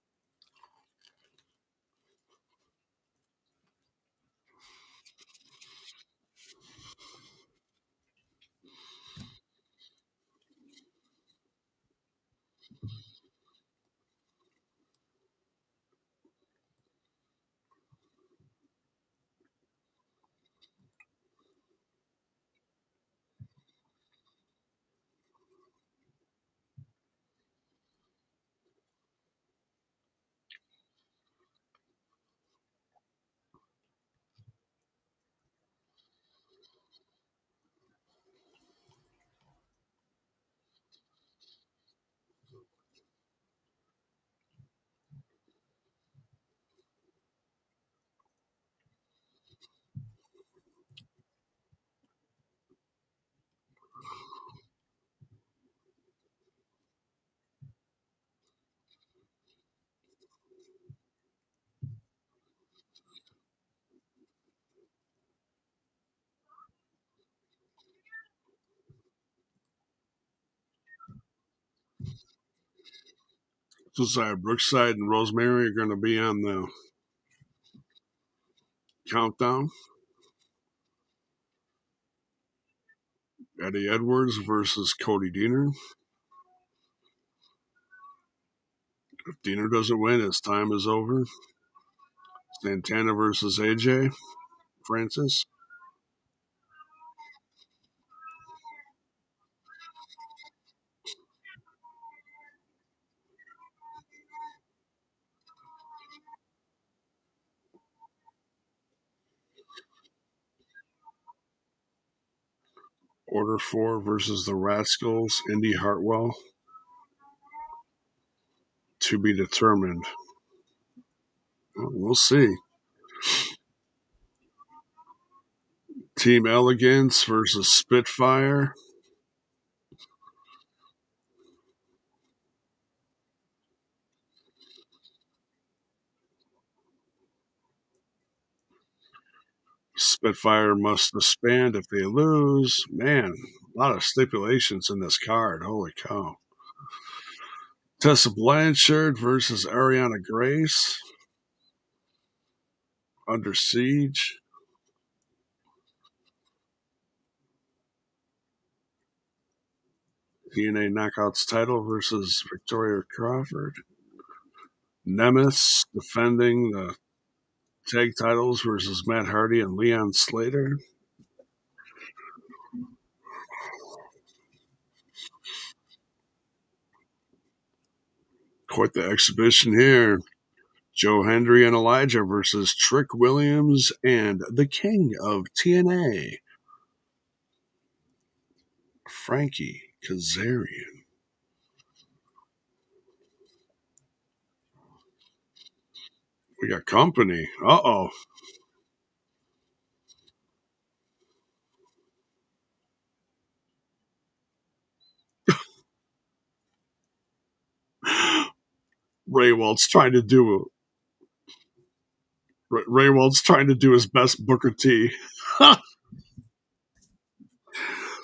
[SPEAKER 1] Josiah Brookside and Rosemary are going to be on the countdown. Eddie Edwards versus Cody Deaner. If Deaner doesn't win, his time is over. Santana versus AJ Francis. Order 4 versus the Rascals. Indy Hartwell. To be determined. Well, we'll see. Team Elegance versus Spitfire. Spitfire must disband if they lose. Man, a lot of stipulations in this card. Holy cow. Tessa Blanchard versus Ariana Grace. Under Siege. TNA Knockouts title versus Victoria Crawford. Nemeth defending the tag titles versus Matt Hardy and Leon Slater. Quite the exhibition here. Joe Hendry and Elijah versus Trick Williams and the King of TNA, Frankie Kazarian. We got company. Uh-oh. Ray Walt's trying to do his best Booker T.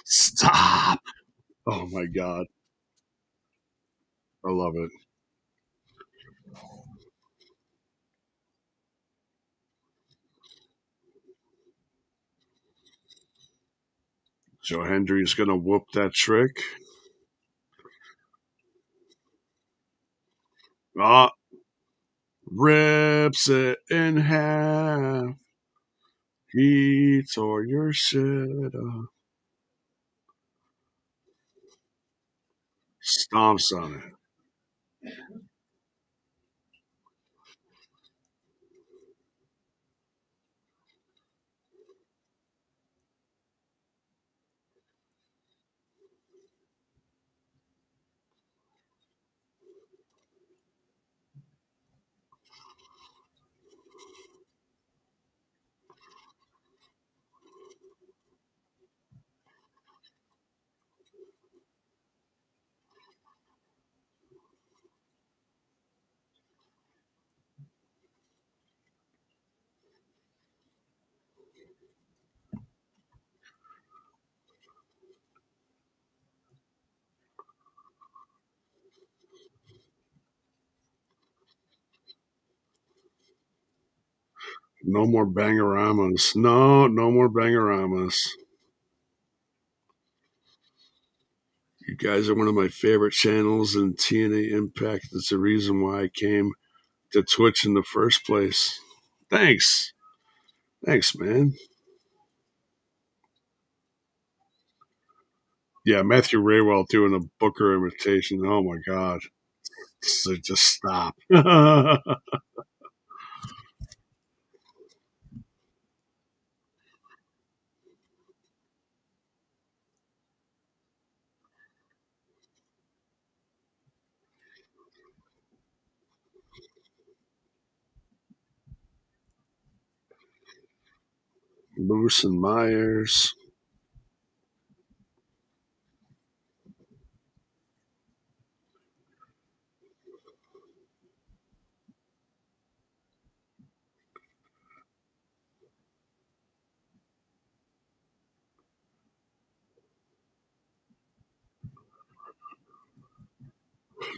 [SPEAKER 1] Stop. Oh my God. I love it. Joe Hendry's going to whoop that trick. Ah, rips it in half. He tore your shit up. Stomps on it. No more bangeramas. No more bangeramas. You guys are one of my favorite channels, and TNA Impact is the reason why I came to Twitch in the first place. Thanks. Thanks, man. Yeah, Matthew Raywell doing a Booker imitation. Oh my God. So just stop. Moose and Myers.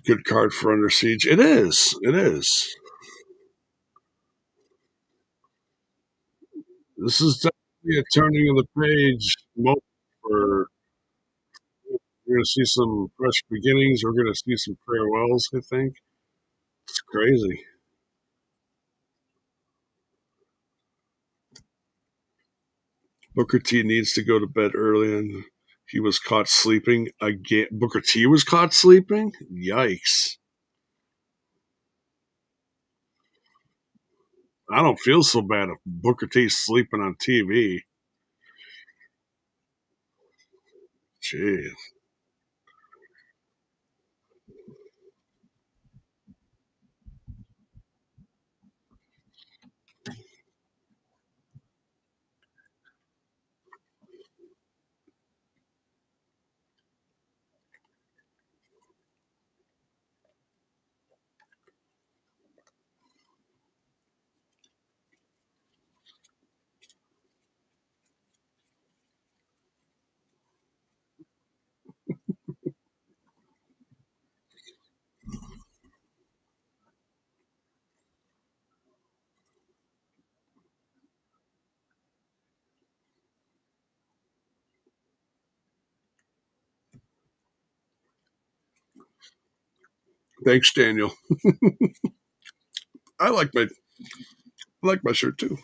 [SPEAKER 1] Good card for Under Siege. It is. It is. This is definitely a turning of the page moment for. We're going to see some fresh beginnings. We're going to see some farewells, I think. It's crazy. Booker T needs to go to bed early, and he was caught sleeping again. Booker T was caught sleeping? Yikes. I don't feel so bad if Booker T's sleeping on TV. Jeez. Thanks, Daniel. I like my I like my shirt too.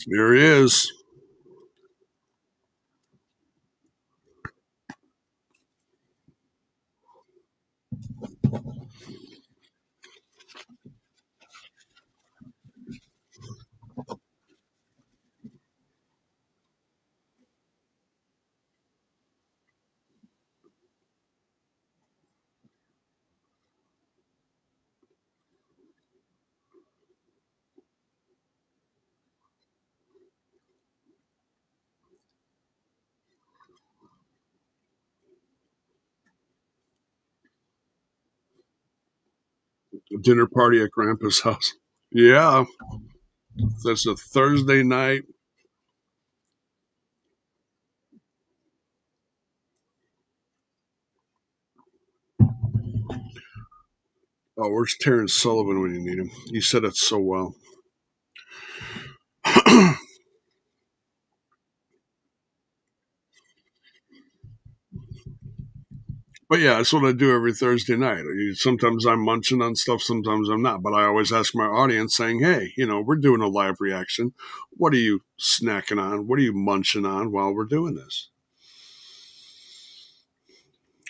[SPEAKER 1] Here he is. Dinner party at Grandpa's house. Yeah, that's a Thursday night. Oh, where's Terrence Sullivan when you need him? You said it so well. But yeah, that's what I do every Thursday night. Sometimes I'm munching on stuff, sometimes I'm not. But I always ask my audience, saying, "Hey, we're doing a live reaction. What are you snacking on? What are you munching on while we're doing this?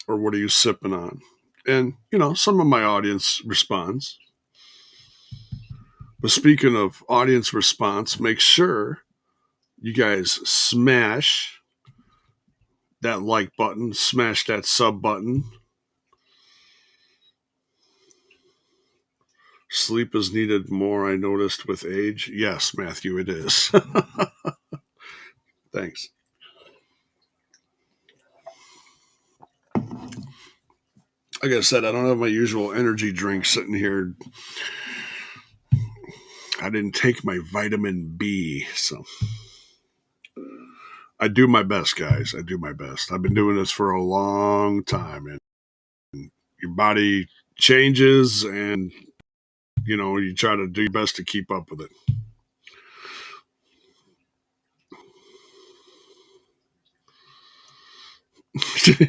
[SPEAKER 1] Or what are you sipping on?" And some of my audience responds. But speaking of audience response, make sure you guys smash that like button, smash that sub button. Sleep is needed more, I noticed, with age. Yes, Matthew, it is. Thanks. Like I said, I don't have my usual energy drink sitting here. I didn't take my vitamin B, so I do my best, guys. I do my best. I've been doing this for a long time, and your body changes, and you try to do your best to keep up with it.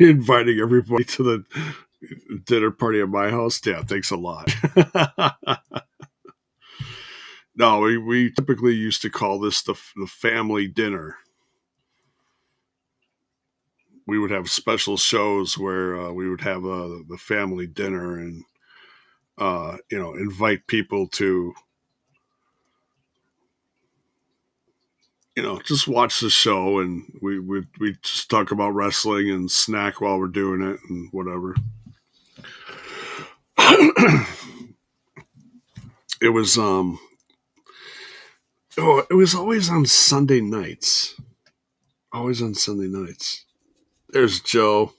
[SPEAKER 1] Inviting everybody to the dinner party at my house, yeah, thanks a lot. No, we typically used to call this the family dinner. We would have special shows where we would have the family dinner and invite people to just watch the show, and we just talk about wrestling and snack while we're doing it and whatever. It was it was always on Sunday nights. Always on Sunday nights. There's Joe.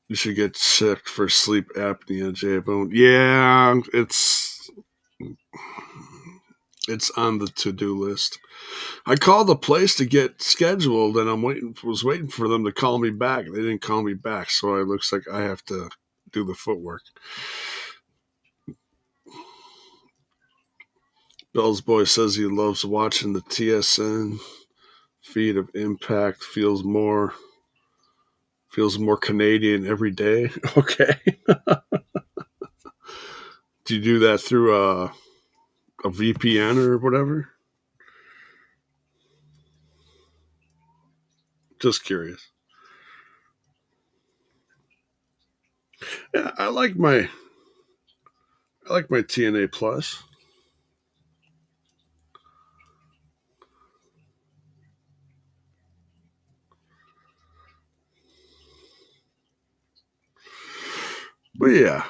[SPEAKER 1] You should get checked for sleep apnea, JAYBONE. Yeah, It's on the to-do list. I called the place to get scheduled, and was waiting for them to call me back. They didn't call me back, so it looks like I have to do the footwork. Bell's boy says he loves watching the TSN feed of Impact. Feels more Canadian every day. Okay. Do you do that through a VPN or whatever? Just curious. Yeah, I like my TNA Plus. But yeah,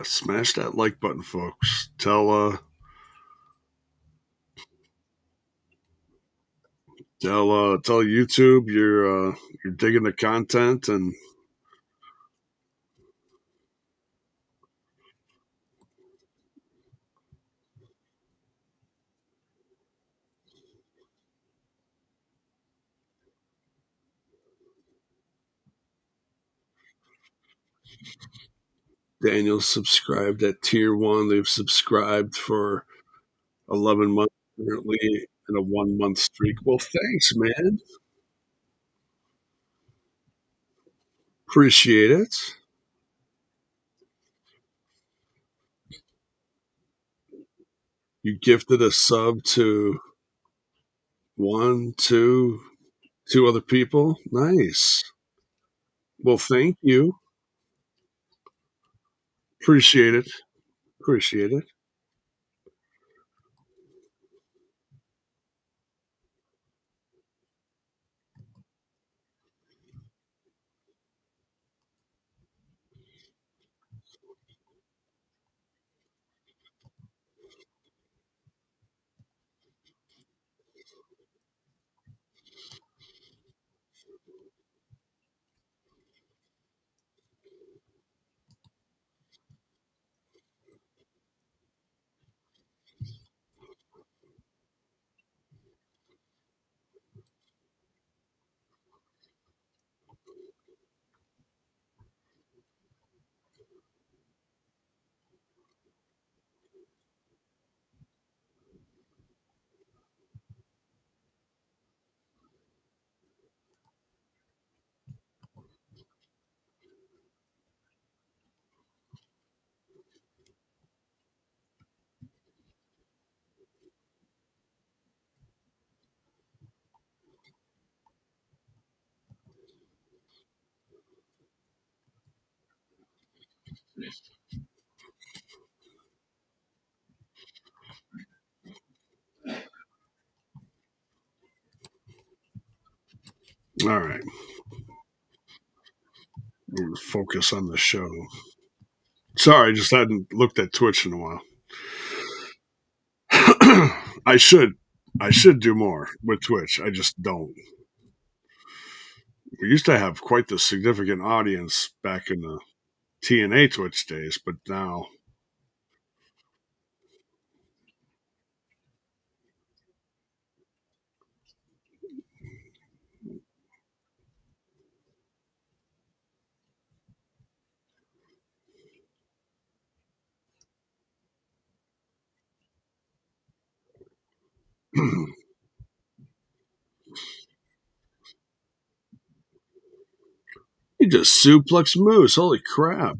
[SPEAKER 1] smash that like button, folks. Tell YouTube you're digging the content, and Daniel's subscribed at tier one. They've subscribed for 11 months currently in a 1 month streak. Well, thanks, man. Appreciate it. You gifted a sub to one, two other people. Nice. Well, thank you. Appreciate it. Appreciate it. All right. We're going to focus on the show. Sorry, I just hadn't looked at Twitch in a while. I should. I should do more with Twitch. I just don't. We used to have quite the significant audience back in the TNA Twitch days, but now you just suplex Moose. Holy crap.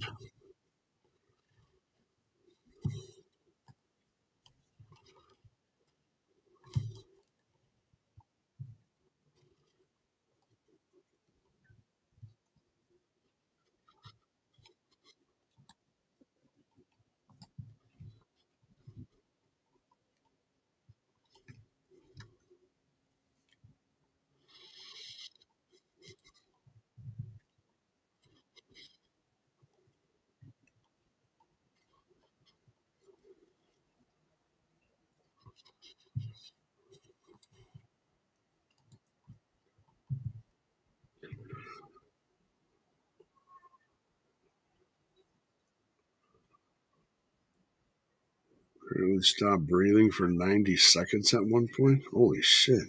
[SPEAKER 1] Really stop breathing for 90 seconds at one point? Holy shit.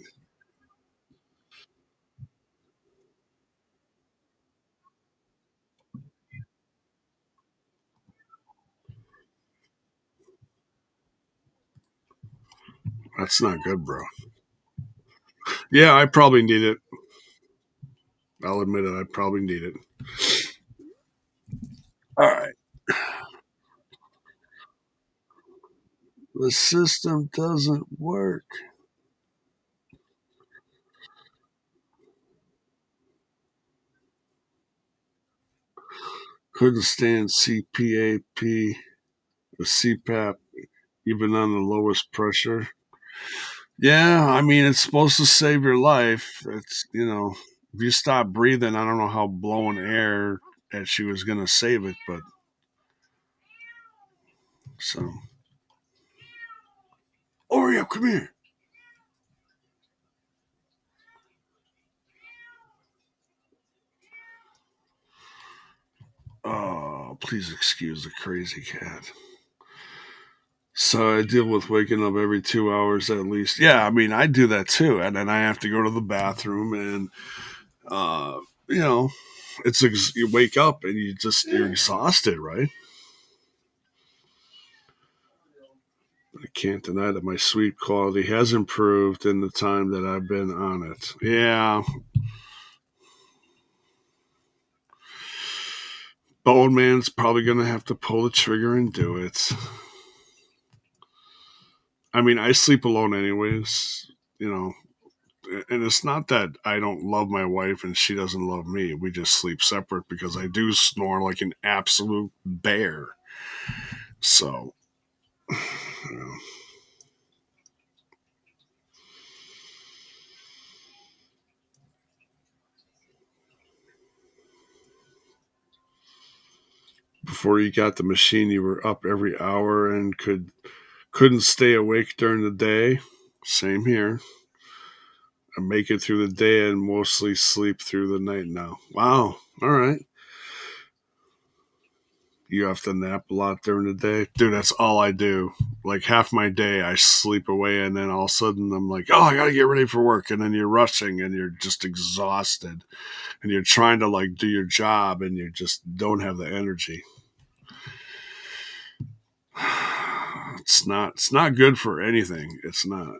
[SPEAKER 1] That's not good, bro. Yeah, I probably need it. I'll admit it. I probably need it. All right. The system doesn't work. Couldn't stand CPAP, the CPAP, even on the lowest pressure. Yeah, I mean, it's supposed to save your life. If you stop breathing, I don't know how blowing air that she was going to save it, but so. Oreo, come here. Oh, please excuse the crazy cat. So I deal with waking up every 2 hours at least. Yeah, I mean, I do that too. And then I have to go to the bathroom and, uh, you know, you wake up and you're exhausted, right? I can't deny that my sleep quality has improved in the time that I've been on it. Yeah, Bone Man's probably going to have to pull the trigger and do it. I mean, I sleep alone anyways, you know, and it's not that I don't love my wife and she doesn't love me. We just sleep separate because I do snore like an absolute bear. So, you know, before you got the machine, you were up every hour and couldn't stay awake during the day. Same here. I make it through the day and mostly sleep through the night now. Wow. All right. You have to nap a lot during the day. Dude, that's all I do. Like half my day I sleep away and then all of a sudden I'm like, oh, I gotta get ready for work. And then you're rushing and you're just exhausted. And you're trying to like do your job and you just don't have the energy. It's not good for anything. It's not.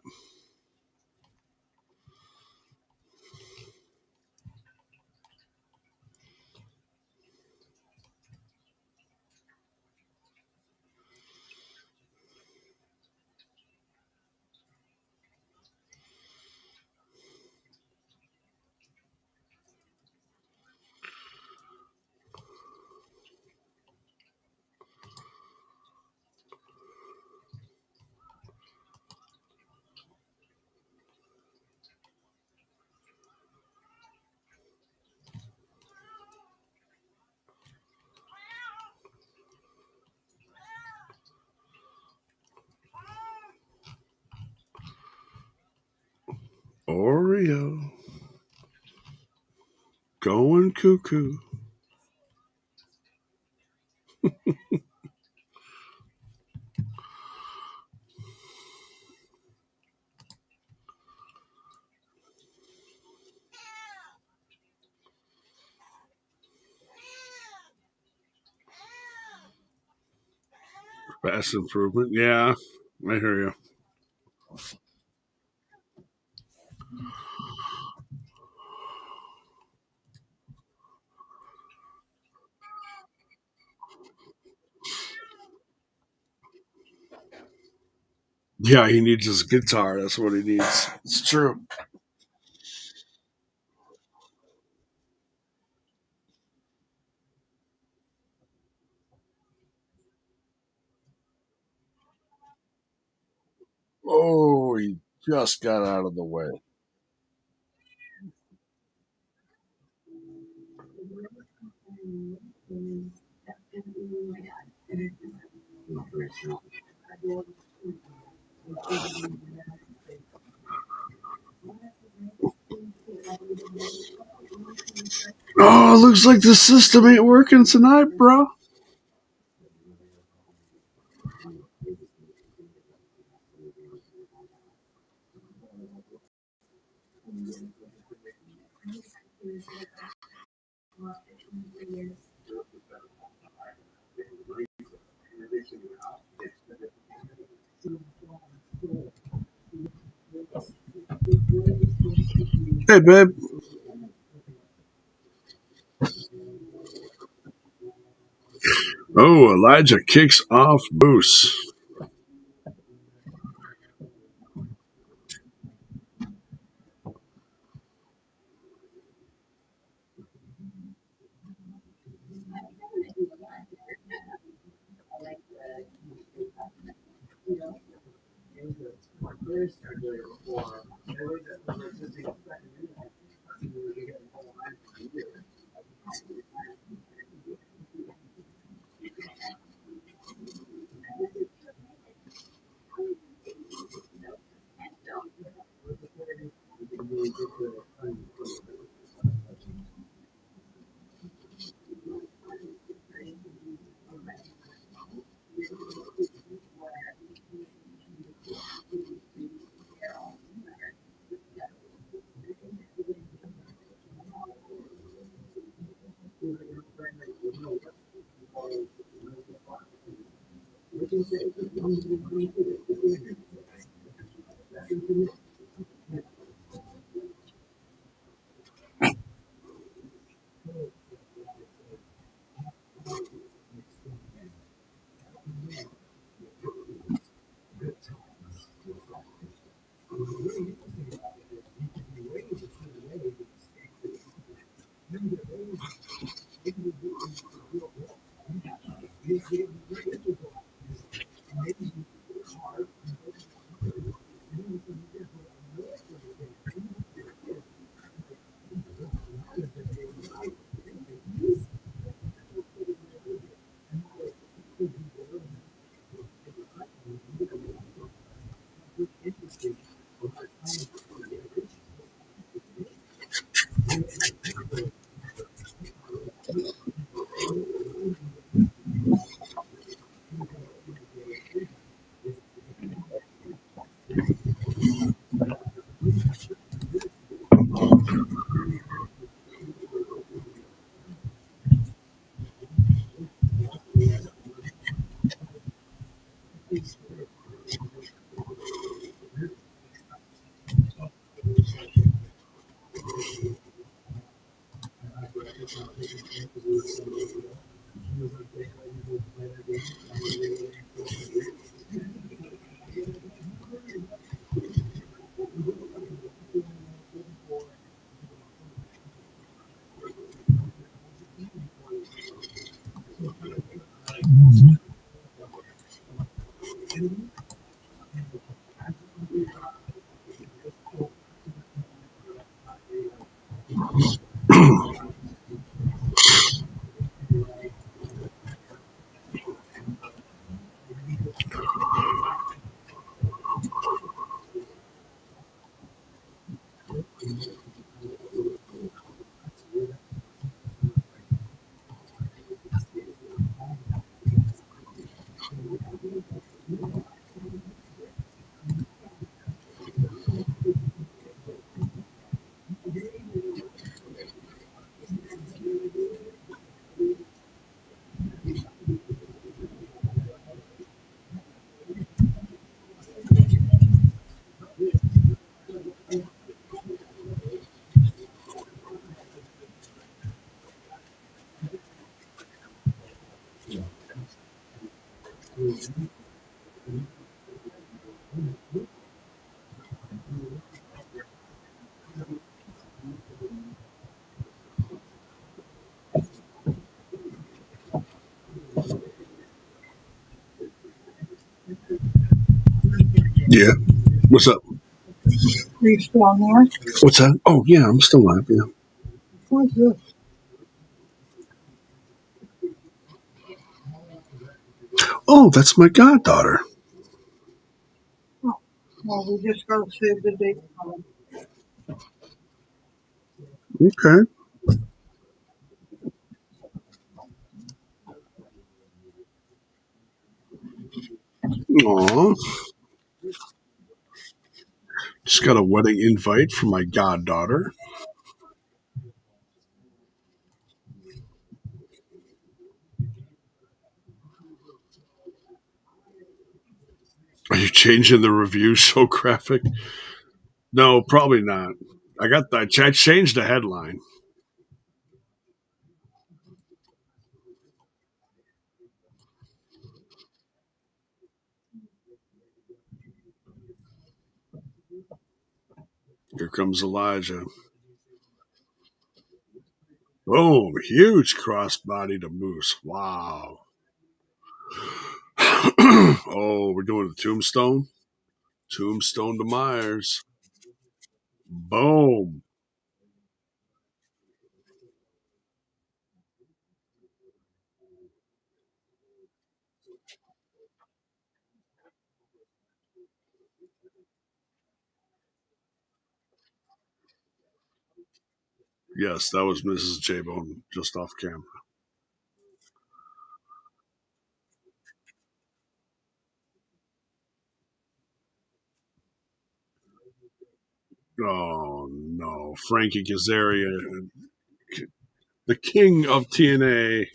[SPEAKER 1] Oreo going cuckoo. Fast improvement. Yeah, I hear you. Yeah, he needs his guitar. That's what he needs. It's true. Oh, he just got out of the way. Oh, looks like the system ain't working tonight, bro. Hey, babe. Oh, Elijah kicks off Moose. Yeah. What's up?
[SPEAKER 2] Are you still on there?
[SPEAKER 1] What's that? Oh, yeah, I'm still live. Yeah.
[SPEAKER 2] Who's this?
[SPEAKER 1] Oh, that's my goddaughter.
[SPEAKER 2] Oh, well, we just got to save the date.
[SPEAKER 1] Okay. Aw. Just got a wedding invite from my goddaughter. Are you changing the review so graphic? No, probably not. I changed the headline. Here comes Elijah. Boom! Huge crossbody to Moose. Wow. Oh, we're doing the tombstone. Tombstone to Myers. Boom. Yes, that was Mrs. JAYBONE just off camera. Oh no, Frankie Kazarian, the king of TNA.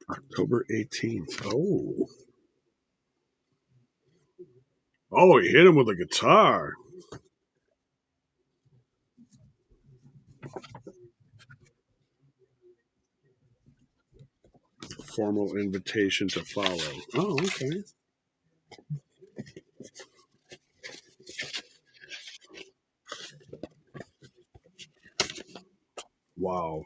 [SPEAKER 1] October 18th. Oh, he hit him with a guitar. Formal invitation to follow. Oh, okay. Wow.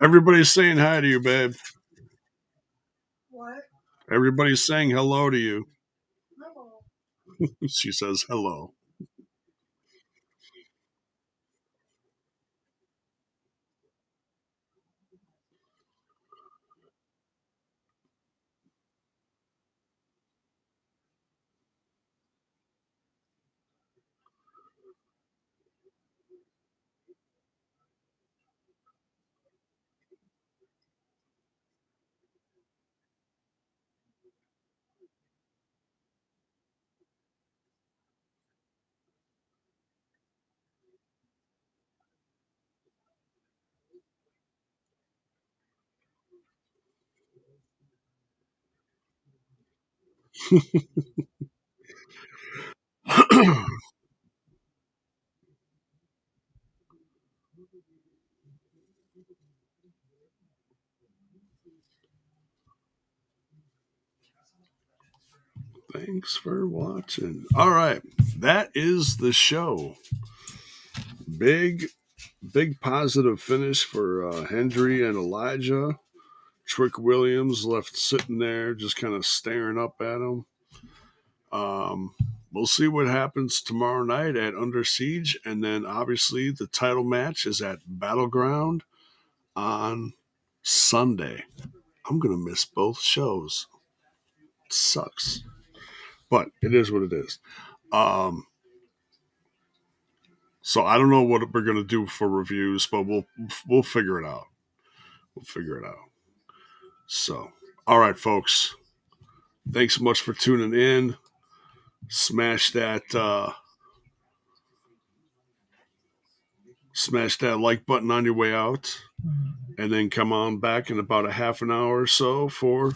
[SPEAKER 1] Everybody's saying hi to you, babe.
[SPEAKER 2] What?
[SPEAKER 1] Everybody's saying hello to you.
[SPEAKER 2] No.
[SPEAKER 1] She says hello. Thanks for watching. All right. That is the show. Big, big positive finish for Hendry and Elijah. Trick Williams left sitting there just kind of staring up at him. Um, we'll see what happens tomorrow night at Under Siege. And then obviously the title match is at Battleground on Sunday. I'm going to miss both shows. It sucks. But it is what it is. Um, so I don't know what we're going to do for reviews, but we'll figure it out. We'll figure it out. So, all right, folks. Thanks so much for tuning in. Smash that like button on your way out, and then come on back in about a half an hour or so for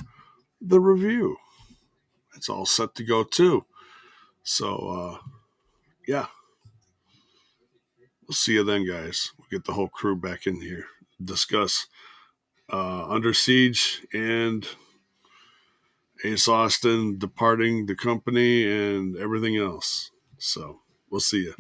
[SPEAKER 1] the review. It's all set to go too. So yeah, we'll see you then, guys. We'll get the whole crew back in here, discuss Under Siege and Ace Austin departing the company and everything else. So we'll see you.